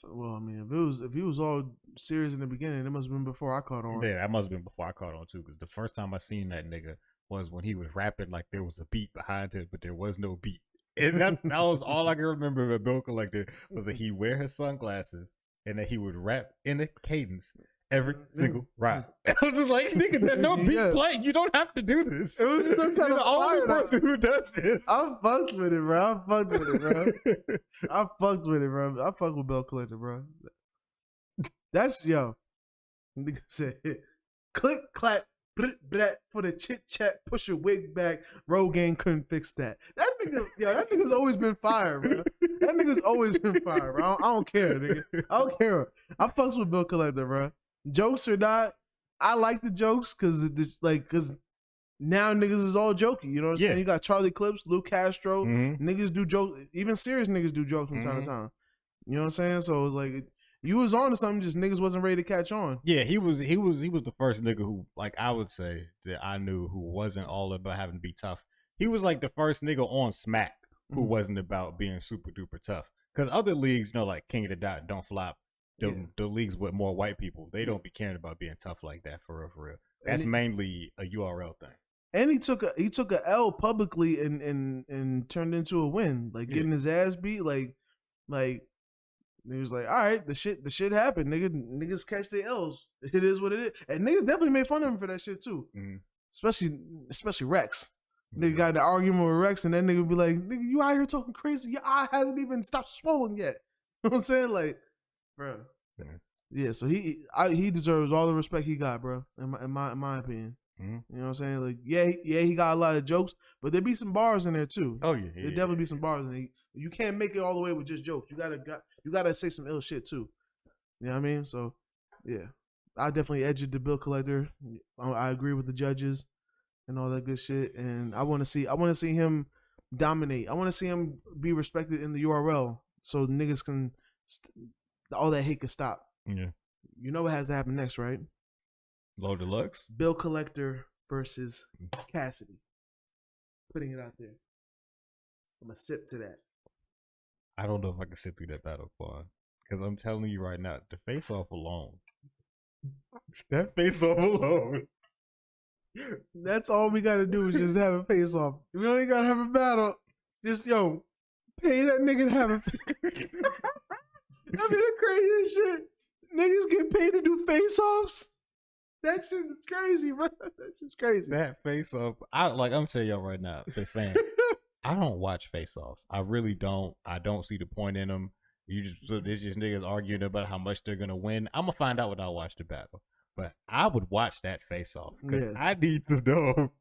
Well, I mean, if he was all serious in the beginning, it must have been before I caught on. Yeah, that must have been before I caught on too. Because the first time I seen that nigga was when he was rapping like there was a beat behind it, but there was no beat. And that was all I can remember of Bill Collector was that he wear his sunglasses and that he would rap in a cadence. every single rap. I was just like, nigga, there's no beat playing. You don't have to do this. It was some kind of the only person who does this. I fucked with it, bro. I fucked with Bill Collector, bro. That's yo. Nigga said, click, clap, brat for the chit chat, push your wig back. Rogaine couldn't fix that. That nigga's always been fire, bro. That nigga's always been fire, bro. I don't care, nigga. I don't care. I fucks with Bill Collector, bro. Jokes or not, I like the jokes because now niggas is all jokey. You know what I'm saying? You got Charlie Clips, Lou Castro. Niggas do jokes. Even serious niggas do jokes from time to time. You know what I'm saying? So it's like you was on to something, just niggas wasn't ready to catch on. Yeah, he was the first nigga who, like, I would say that I knew who wasn't all about having to be tough. He was like the first nigga on Smack who wasn't about being super duper tough. Because other leagues, like King of the Dot, Don't Flop, the leagues with more white people, they don't be caring about being tough like that for real. That's mainly a URL thing. And he took a L publicly and turned into a win, like getting his ass beat, like he was like, all right, the shit happened, niggas catch their L's. It is what it is, and niggas definitely made fun of him for that shit too, especially Rex. Nigga got the argument with Rex, and that nigga be like, nigga, you out here talking crazy? Your eye hasn't even stopped swollen yet. You know what I'm saying? Like, bro. Yeah, so he deserves all the respect he got, bro. In my opinion. You know what I'm saying? Like, he got a lot of jokes, but there be some bars in there too. Oh yeah, there definitely be some bars in there. You can't make it all the way with just jokes. You gotta say some ill shit too. You know what I mean? So yeah, I definitely edged the Bill Collector. I agree with the judges and all that good shit. And I want to see him dominate. I want to see him be respected in the URL, so niggas can all that hate can stop. Yeah. You know what has to happen next, right? Low Deluxe. Bill Collector versus Cassidy. Putting it out there. I'm gonna sip to that. I don't know if I can sit through that battle, Quan. Because I'm telling you right now, the face-off alone. That face-off alone. That's all we gotta do is just have a face-off. We only gotta have a battle. Just, pay that nigga to have a face-off. I mean, the craziest shit. Niggas get paid to do face-offs? That shit is crazy, bro. That shit's crazy. That face-off, I'm telling y'all right now, to fans, I don't watch face-offs. I really don't. I don't see the point in them. It's just niggas arguing about how much they're gonna win. I'm gonna find out when I watch the battle. But I would watch that face-off because I need to know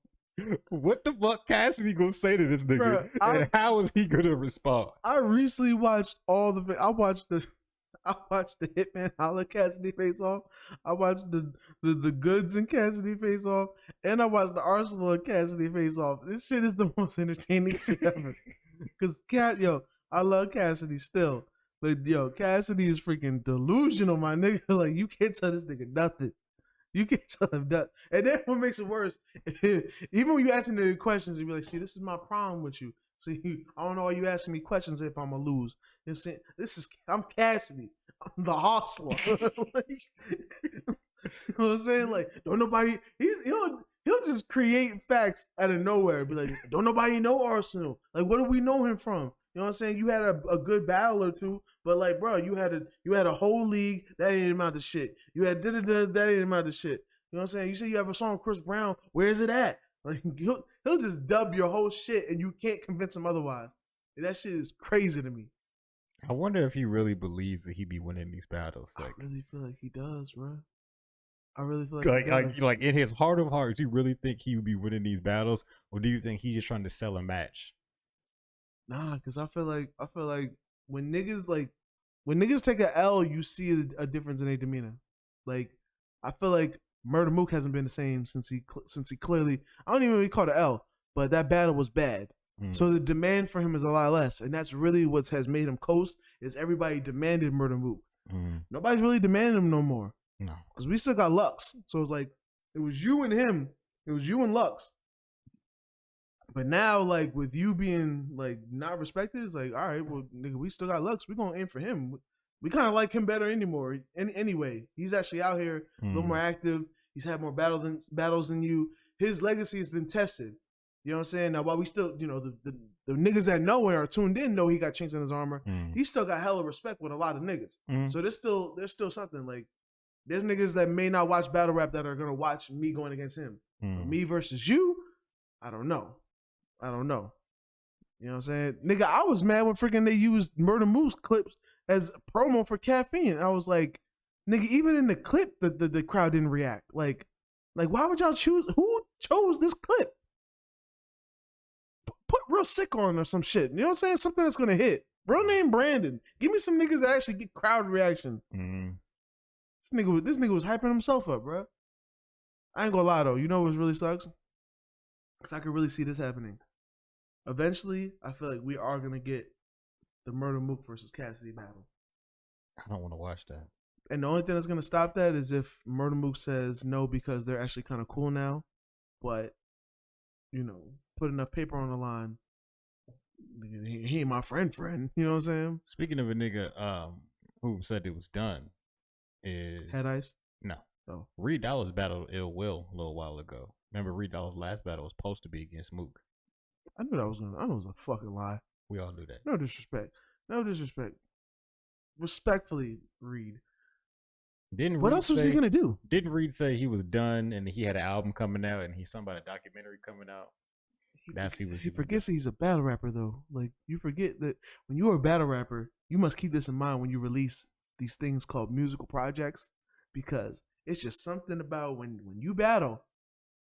what the fuck Cassidy gonna say to this nigga, and how is he gonna respond? I recently watched I watched the Hitman Holla Cassidy face off. I watched the Goods and Cassidy face off, and I watched the Arsenal and Cassidy face off. This shit is the most entertaining shit ever. Cause I love Cassidy still, but Cassidy is freaking delusional, my nigga. Like, you can't tell this nigga nothing. You can't tell him nothing. And then what makes it worse, even when you asking the questions, you be like, see, this is my problem with you. So I don't know why you asking me questions if I'm gonna lose. You know what I'm saying? I'm Cassidy. I'm the hustler. You know what I'm saying? Like, don't nobody he'll just create facts out of nowhere. Be like, don't nobody know Arsenal. Like, what do we know him from? You know what I'm saying? You had a good battle or two, but like, bro, you had a whole league that ain't amount of shit. You had that ain't amount of shit. You know what I'm saying? You say you have a song with Chris Brown. Where's it at? Like, he'll just dub your whole shit, and you can't convince him otherwise. That shit is crazy to me. I wonder if he really believes that he be winning these battles. Like, I really feel like he does, bro. I really feel like like in his heart of hearts, do you really think he would be winning these battles, or do you think he's just trying to sell a match? Nah, because I feel like when niggas take an L, you see a difference in their demeanor. Like, I feel like Murder Mook hasn't been the same since he clearly, I don't even really call it an L, but that battle was bad. So the demand for him is a lot less, and that's really what has made him coast. Is everybody demanded Murder Mook? Nobody's really demanding him no more. No, because we still got Lux. So it's like it was you and him. It was you and Lux. But now, like, with you being like not respected, it's like, all right, well, nigga, we still got Lux. We gonna aim for him. We kind of like him better anymore. Anyway, he's actually out here a little more active. He's had more battles than you. His legacy has been tested. You know what I'm saying? Now, while we still, the niggas that know and are tuned in know he got chinks in his armor, he still got hella respect with a lot of niggas. So there's still something like There's niggas that may not watch battle rap that are gonna watch me going against him. Me versus you, I don't know. You know what I'm saying? Nigga, I was mad when freaking they used Murder Moose clips as promo for Caffeine. I was like, nigga, even in the clip, the crowd didn't react. Like, why would y'all choose? Who chose this clip? Put Real Sick on or some shit. You know what I'm saying? Something that's gonna hit. Real name Brandon. Give me some niggas that actually get crowd reaction. This nigga was hyping himself up, bro. I ain't gonna lie though. You know what really sucks? Because I could really see this happening. Eventually, I feel like we are gonna get the Murder Mook versus Cassidy battle. I don't want to watch that. And the only thing that's gonna stop that is if Murder Mook says no because they're actually kind of cool now. But you know, put enough paper on the line. He ain't my friend. You know what I'm saying? Speaking of a nigga who said it was done, is Head Ice? No. Oh. Reed Dollaz battled Ill Will a little while ago. Remember, Reed Dollaz' last battle was supposed to be against Mook. I knew it was a fucking lie. We all knew that. No disrespect. Respectfully, Reed. What else was he gonna do? Didn't Reed say he was done and he had an album coming out and he's something about a documentary coming out? He forgets he's a battle rapper though. Like, you forget that when you're a battle rapper, you must keep this in mind when you release these things called musical projects, because it's just something about when you battle,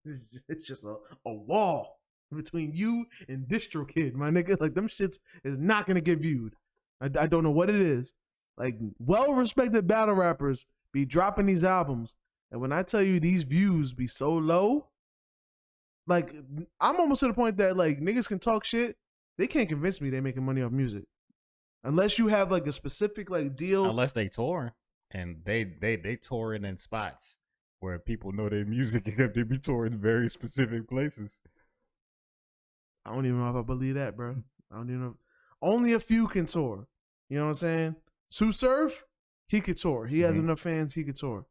it's just a wall between you and DistroKid, my nigga. Like, them shits is not gonna get viewed. I don't know what it is. Like, well-respected battle rappers be dropping these albums, and when I tell you these views be so low, like, I'm almost to the point that, like, niggas can talk shit. They can't convince me they making money off music. Unless you have, like, a specific, like, deal. Unless they tour. And they touring in spots where people know their music, and they be touring very specific places. I don't even know if I believe that, bro. I don't even know. Only a few can tour. You know what I'm saying? Sue Surf, he could tour. He has enough fans, he could tour.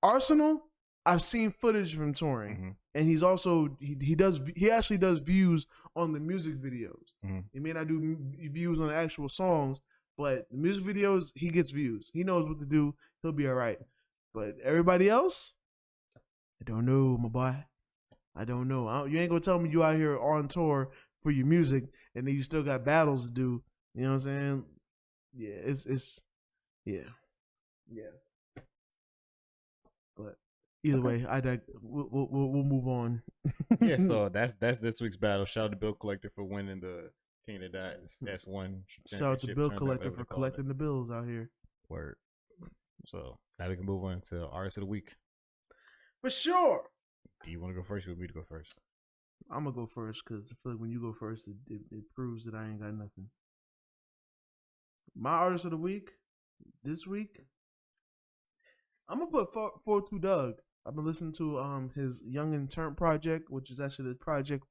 Arsenal, I've seen footage from touring, and he's also he actually does views on the music videos. He may not do views on the actual songs, but the music videos, he gets views. He knows what to do. He'll be all right. But everybody else, I don't know, my boy. I don't know. You ain't gonna tell me you out here on tour for your music, and then you still got battles to do. You know what I'm saying? Yeah, it's yeah. But either way, we'll move on. Yeah, so that's this week's battle. Shout out to Bill Collector for winning the KOTD S1 Championship. Shout out to Bill Collector for collecting the bills out here. Word. So now we can move on to Artist of the Week. For sure. Do you want to go first or you want me to go first? I'm going to go first because I feel like when you go first, it proves that I ain't got nothing. My Artist of the Week, this week, I'm going to put 42 Doug. I've been listening to his Young and Turn project, which is actually the project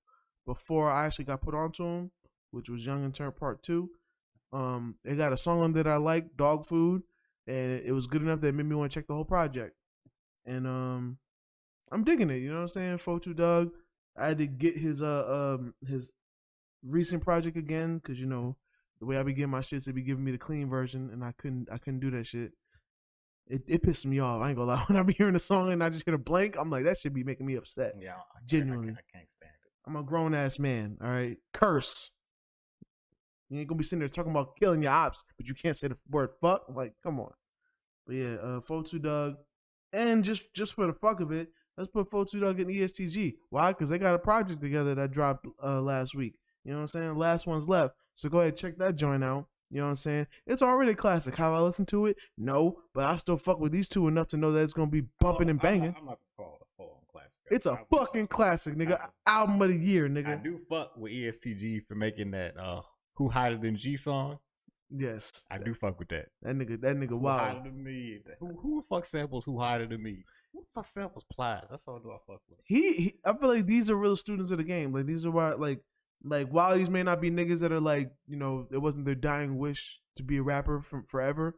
before I actually got put onto him, which was Young and Turn Part 2. It got a song on that I like, Dog Food, and it was good enough that it made me want to check the whole project. And I'm digging it, you know what I'm saying? 42 Doug. I had to get his recent project again, because, you know, the way I be getting my shit, they be giving me the clean version, and I couldn't do that shit. It pissed me off. I ain't gonna lie. When I be hearing a song and I just hear a blank, I'm like, that should be making me upset. Yeah, genuinely. I can't stand it. I'm a grown ass man. All right, curse. You ain't gonna be sitting there talking about killing your ops, but you can't say the word fuck. Like, come on. But yeah, 42 Doug, and just for the fuck of it, let's put 42 Doug in ESTG. Why? Because they got a project together that dropped last week. You know what I'm saying? Last one's left. So go ahead, check that joint out. You know what I'm saying? It's already a classic. How I listen to it? No, but I still fuck with these two enough to know that it's gonna be bumping and banging. I'm not gonna call it a full-on classic. It's a fucking classic, nigga. Album of the year, nigga. I do fuck with ESTG for making that Who Hotter Than G song. Yes, I do fuck with that. That nigga wild. Who hotter than me? Who the fuck samples Who Hotter Than Me? Who the fuck samples Plies? That's all I fuck with. I feel like these are real students of the game. Like, these are why, like while these may not be niggas that are like, you know, it wasn't their dying wish to be a rapper from forever,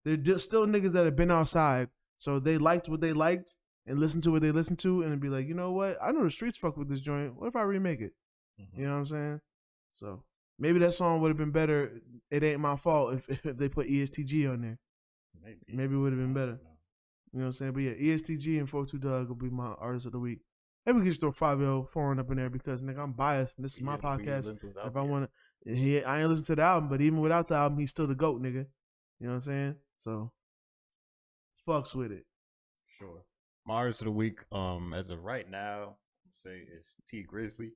they're just still niggas that have been outside, so they liked what they liked and listened to what they listened to, and be like, you know what, I know the streets fuck with this joint, what if I remake it? You know what I'm saying? So maybe that song would have been better, It Ain't My Fault, if they put ESTG on there. Maybe it would have been better. You know what I'm saying? But yeah, ESTG and 42 Doug will be my artist of the week. Maybe we can just throw 5L foreign up in there because nigga, I'm biased. And this is my podcast. If I want to, I ain't listen to the album, but even without the album, he's still the GOAT, nigga. You know what I'm saying? So, fucks with it. Sure. My artist of the week, as of right now, say it's T Grizzly.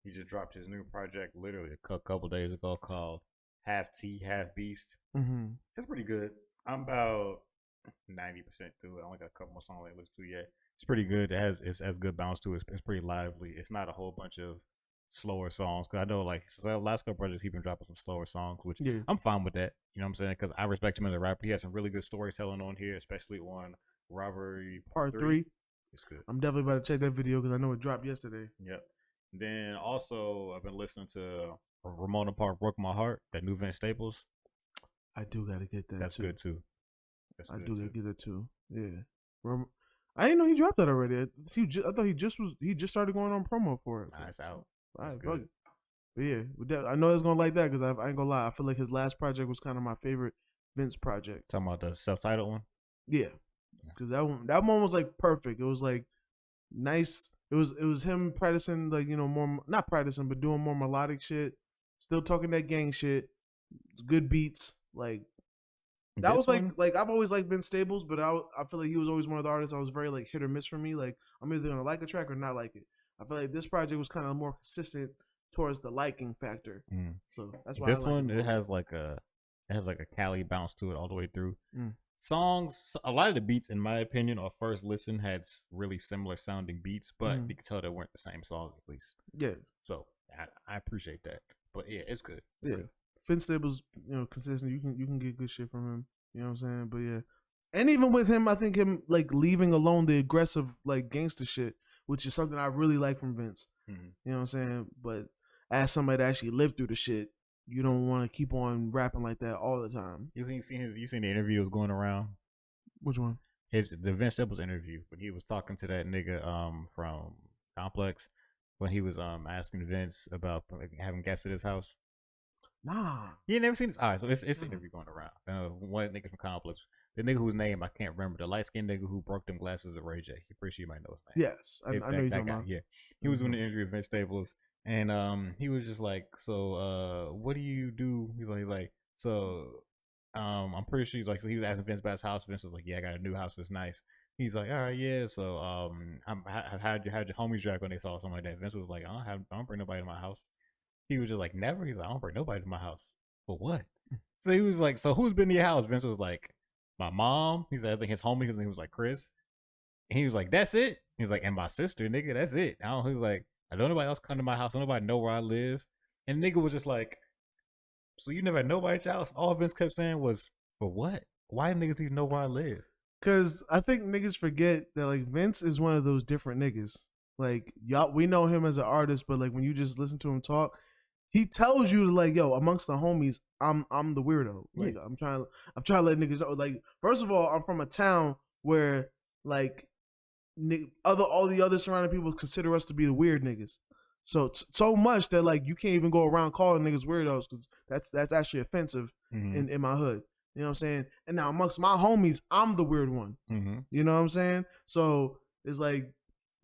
He just dropped his new project literally a couple days ago called Half T, Half Beast. Mm-hmm. It's pretty good. I'm about 90% through it. I only got a couple more songs I listen to yet. It's pretty good. It has good bounce to it. It's pretty lively. It's not a whole bunch of slower songs. Cause I know like the last couple projects he's been dropping some slower songs, which I'm fine with that. You know what I'm saying? Because I respect him as a rapper. He has some really good storytelling on here, especially on Robbery Part 3. It's good. I'm definitely about to check that video because I know it dropped yesterday. Yep. Then also I've been listening to Ramona Park Broke My Heart, that new Vince Staples. I do gotta get that. That's good too. I do gotta get that too. Yeah. I didn't know he dropped that already. I thought he just started going on promo for it. Nah, it's out. That's good. But yeah, I know it's gonna like that because I ain't gonna lie. I feel like his last project was kind of my favorite Vince project. Talking about the self-titled one. Yeah, because that one was like perfect. It was like nice. It was him practicing like more not practicing but doing more melodic shit. Still talking that gang shit. Good beats like. That was like I've always liked Vince Staples, but I feel like he was always one of the artists I was very like hit or miss for me. Like I'm either gonna like a track or not like it. I feel like this project was kind of more consistent towards the liking factor. So that's why this one it has like a Cali bounce to it all the way through. Songs, a lot of the beats, in my opinion, on first listen had really similar sounding beats, but you can tell they weren't the same songs at least. Yeah. So I appreciate that. But yeah, it's good. Vince Staples, consistent. You can get good shit from him. You know what I'm saying? But yeah. And even with him, I think him like leaving alone the aggressive like gangster shit, which is something I really like from Vince. You know what I'm saying? But as somebody that actually lived through the shit, you don't want to keep on rapping like that all the time. You seen the interview going around? Which one? The Vince Staples interview when he was talking to that nigga from Complex when he was asking Vince about having guests at his house. Nah. You ain't never seen this? All right, so it's an interview going around. One nigga from Complex. The nigga whose name I can't remember. The light-skinned nigga who broke them glasses at Ray J. I'm pretty sure you might know his name. Yes. I know you're talking about. Yeah. He was in the interview with Vince Staples. And he was just like, so what do you do? He's like, so I'm pretty sure so he was asking Vince about his house. Vince was like, yeah, I got a new house that's nice. He's like, all right, yeah. So how'd your homies react when they saw something like that? Vince was like, I don't bring nobody to my house. He was just like, never. He's like, I don't bring nobody to my house. For what? So he was like, so who's been to your house? Vince was like, my mom. He's like, I think his homie, his name was like Chris. And he was like, that's it. He was like, and my sister, nigga, that's it. He was like, I don't nobody else come to my house. Don't nobody know where I live. And nigga was just like, so you never had nobody at your house? All Vince kept saying was, for what? Why niggas even know where I live? Because I think niggas forget that like Vince is one of those different niggas. Like we know him as an artist, but like when you just listen to him talk, he tells you like, yo, amongst the homies, I'm the weirdo. Like I'm trying to let niggas know. Like first of all, I'm from a town where like all the other surrounding people consider us to be the weird niggas. So much that like you can't even go around calling niggas weirdos because that's actually offensive in my hood. You know what I'm saying? And now amongst my homies, I'm the weird one. You know what I'm saying? So it's like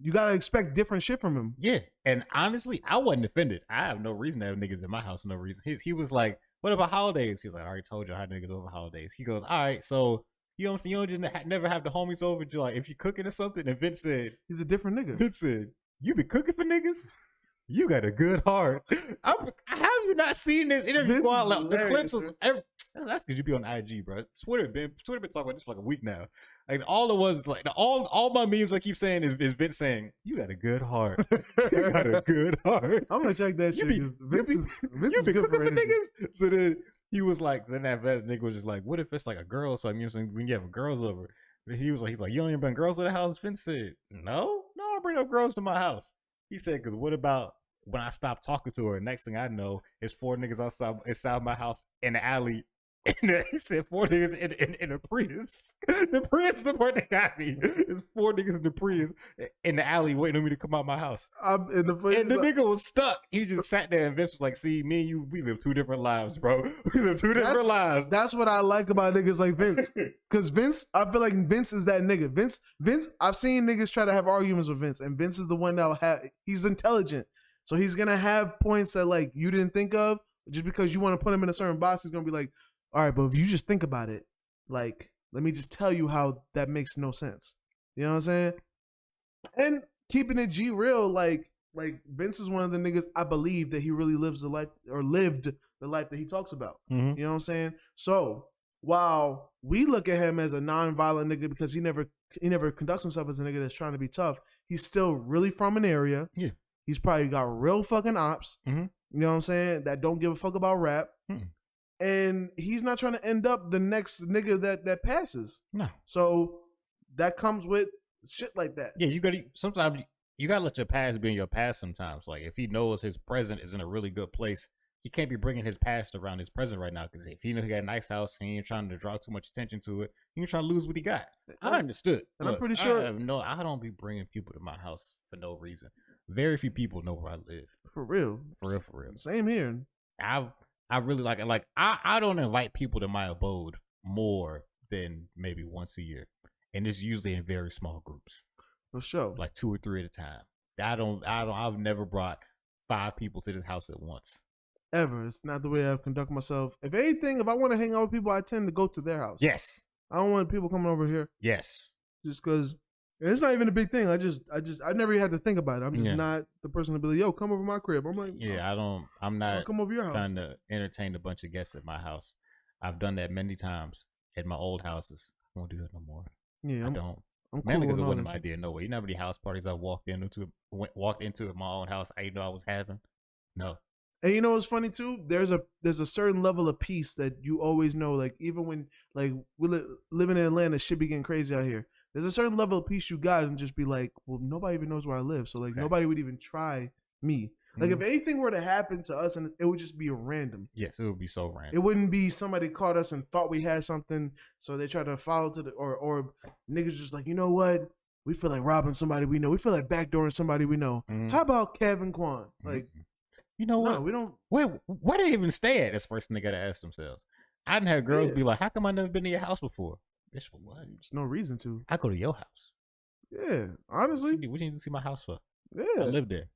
you gotta expect different shit from him. Yeah, and honestly, I wasn't offended. I have no reason to have niggas in my house. No reason. He was like, "What about holidays?" He was like, "I already told you I had niggas over holidays." He goes, "All right, so." You know what I'm saying? You don't just never have the homies over. Like if you're cooking or something, and Vince said, he's a different nigga. Vince said, you be cooking for niggas? You got a good heart. How have you not seen this interview? The clips was that's because you be on IG, bro. Twitter been talking about this for like a week now. Like all it was like all my memes I keep saying is Vince saying, you got a good heart. You got a good heart. I'm gonna check that shit. Vince is good for niggas. So then he was like, then that nigga was just like, what if it's like a girl or something? You know what I'm saying? When you have girls over. He's like, you don't even bring girls to the house? Vince said, no, I don't bring no girls to my house. He said, because what about when I stop talking to her? Next thing I know, it's 4 niggas outside my house in the alley And he said 4 niggas in a Prius. The Prius, the part that got me, is 4 niggas in the Prius in the alley waiting on me to come out my house. And the nigga was stuck. He just sat there, and Vince was like, "See, me and you, we live 2 different lives, bro. We live 2 different lives." That's what I like about niggas like Vince. Because Vince, I feel like Vince is that nigga. Vince, I've seen niggas try to have arguments with Vince, and Vince is the one that'll have. He's intelligent, so he's gonna have points that like you didn't think of. Just because you want to put him in a certain box, he's gonna be like, all right, but if you just think about it, like, let me just tell you how that makes no sense. You know what I'm saying? And keeping it G real, like Vince is one of the niggas I believe that he really lives the life or lived the life that he talks about. Mm-hmm. You know what I'm saying? So while we look at him as a non-violent nigga because he never conducts himself as a nigga that's trying to be tough, he's still really from an area. Yeah. He's probably got real fucking ops. Mm-hmm. You know what I'm saying? That don't give a fuck about rap. Mm-hmm. And he's not trying to end up the next nigga that passes. No. So that comes with shit like that. Yeah, sometimes you gotta let your past be in your past sometimes. Like, if he knows his present is in a really good place, he can't be bringing his past around his present right now. Because if he knows he got a nice house, he ain't trying to draw too much attention to it. He ain't trying to lose what he got. I understood. And Look, I'm pretty sure. I don't be bringing people to my house for no reason. Very few people know where I live. For real. For real. Same here. I really like it. Like, I don't invite people to my abode more than maybe once a year. And it's usually in very small groups. For sure. Like 2 or 3 at a time. I've never brought 5 people to this house at once. Ever. It's not the way I conduct myself. If anything, if I want to hang out with people, I tend to go to their house. Yes. I don't want people coming over here. Yes. Just because it's not even a big thing. I never even had to think about it. I'm just not the person to be like, yo, come over my crib. I'm like, yeah, I'm not come over your house. Trying to entertain a bunch of guests at my house. I've done that many times at my old houses. I won't do that no more. Yeah, I don't. I'm mainly cool because it wasn't my my idea. No way. You know how many house parties I walked into at my own house I didn't know I was having? No. And you know what's funny too? There's a certain level of peace that you always know. Like, even when like we living in Atlanta, shit be getting crazy out here. There's a certain level of peace you got and just be like, well, nobody even knows where I live. So like nobody would even try me. Like, if anything were to happen to us, and it would just be random. Yes, it would be so random. It wouldn't be somebody caught us and thought we had something, so they tried to follow to the or niggas just like, you know what? We feel like robbing somebody we know. We feel like backdooring somebody we know. Mm-hmm. How about Kevin Quan? Like, you know what? No, we don't. Where they even stay at? That's the first thing they gotta ask themselves. I didn't have girls be like, "How come I never been to your house before?" Bitch, for what? There's no reason to. I go to your house. Yeah, honestly. What you need to see my house for? Yeah, I live there.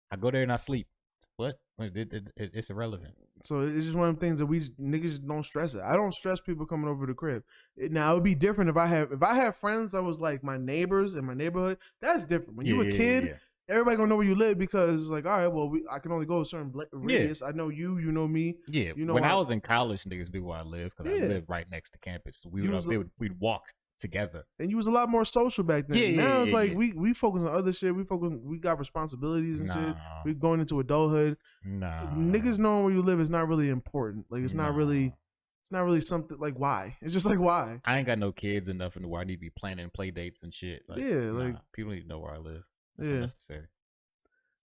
I go there and I sleep. What? It's irrelevant. So it's just one of the things that we niggas don't stress it. I don't stress people coming over to the crib. Now it would be different if I have friends that was like my neighbors in my neighborhood. That's different. When you a kid, everybody gonna know where you live because like, all right, well, I can only go a certain radius. I know you know me. Yeah. You know when I was in college, niggas knew where I live because I lived right next to campus. So we'd walk together. And you was a lot more social back then. Now it's like we focus on other shit. We got responsibilities and shit. We going into adulthood. Niggas knowing where you live is not really important. Like, it's not really something like why. It's just like why. I ain't got no kids enough in where I need to be planning play dates and shit. Like, like people need to know where I live. It's unnecessary.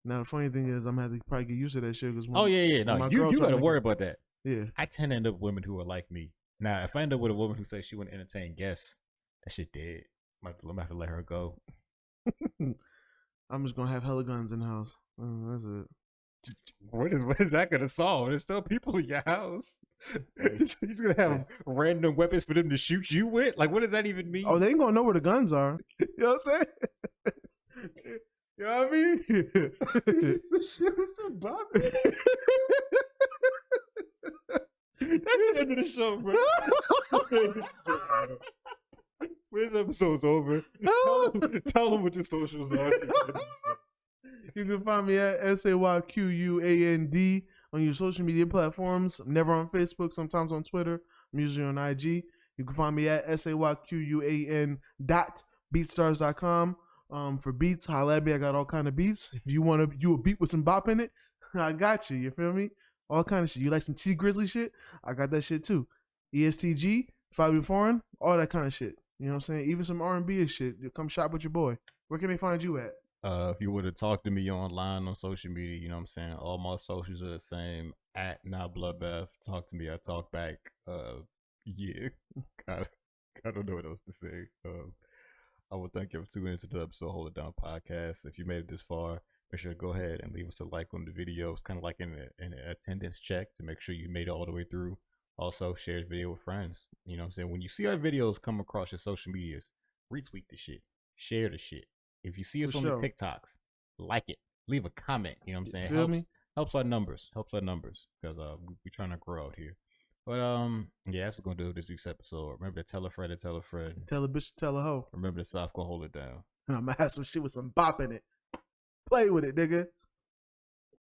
Now the funny thing is I'm gonna have to probably get used to that shit because no, you gotta worry about that. Yeah. I tend to end up with women who are like me. Now if I end up with a woman who says she wouldn't entertain guests, that shit dead. I'm gonna have to let her go. I'm just gonna have hella guns in the house. That's it. What is that gonna solve? There's still people in your house. You're just gonna have random weapons for them to shoot you with? Like, what does that even mean? Oh, they ain't gonna know where the guns are. You know what I'm saying? You know what I mean? That's the end of the show, bro. This episode's over. Tell them what your socials are. You can find me at SAYQUAND on your social media platforms. I'm never on Facebook, sometimes on Twitter. I'm usually on IG. You can find me at SAYQUAN.beatstars.com. For beats, holla at me. I got all kind of beats. If you want to do a beat with some bop in it, I got you. You feel me? All kind of shit. You like some T Grizzly shit? I got that shit too. ESTG, Fabi Foreign, all that kind of shit. You know what I'm saying? Even some R&B and shit. You come shop with your boy. Where can they find you at? If you were to talk to me online on social media, you know what I'm saying? All my socials are the same. at Now Bloodbath. Talk to me. I talk back. Yeah. I don't know what else to say. I would thank you for tuning into the episode Hold It Down podcast. If you made it this far, make sure to go ahead and leave us a like on the video. It's kind of like an attendance check to make sure you made it all the way through. Also, share the video with friends. You know what I'm saying? When you see our videos come across your social medias, retweet the shit. Share the shit. If you see us on the TikToks, like it. Leave a comment. You know what I'm saying? Helps our numbers. Helps our numbers. Because we're trying to grow out here. But yeah, that's gonna do this week's episode. Remember to tell a friend to tell a friend. Tell a bitch to tell a hoe. Remember the South gonna hold it down. I'm gonna have some shit with some bop in it. Play with it, nigga.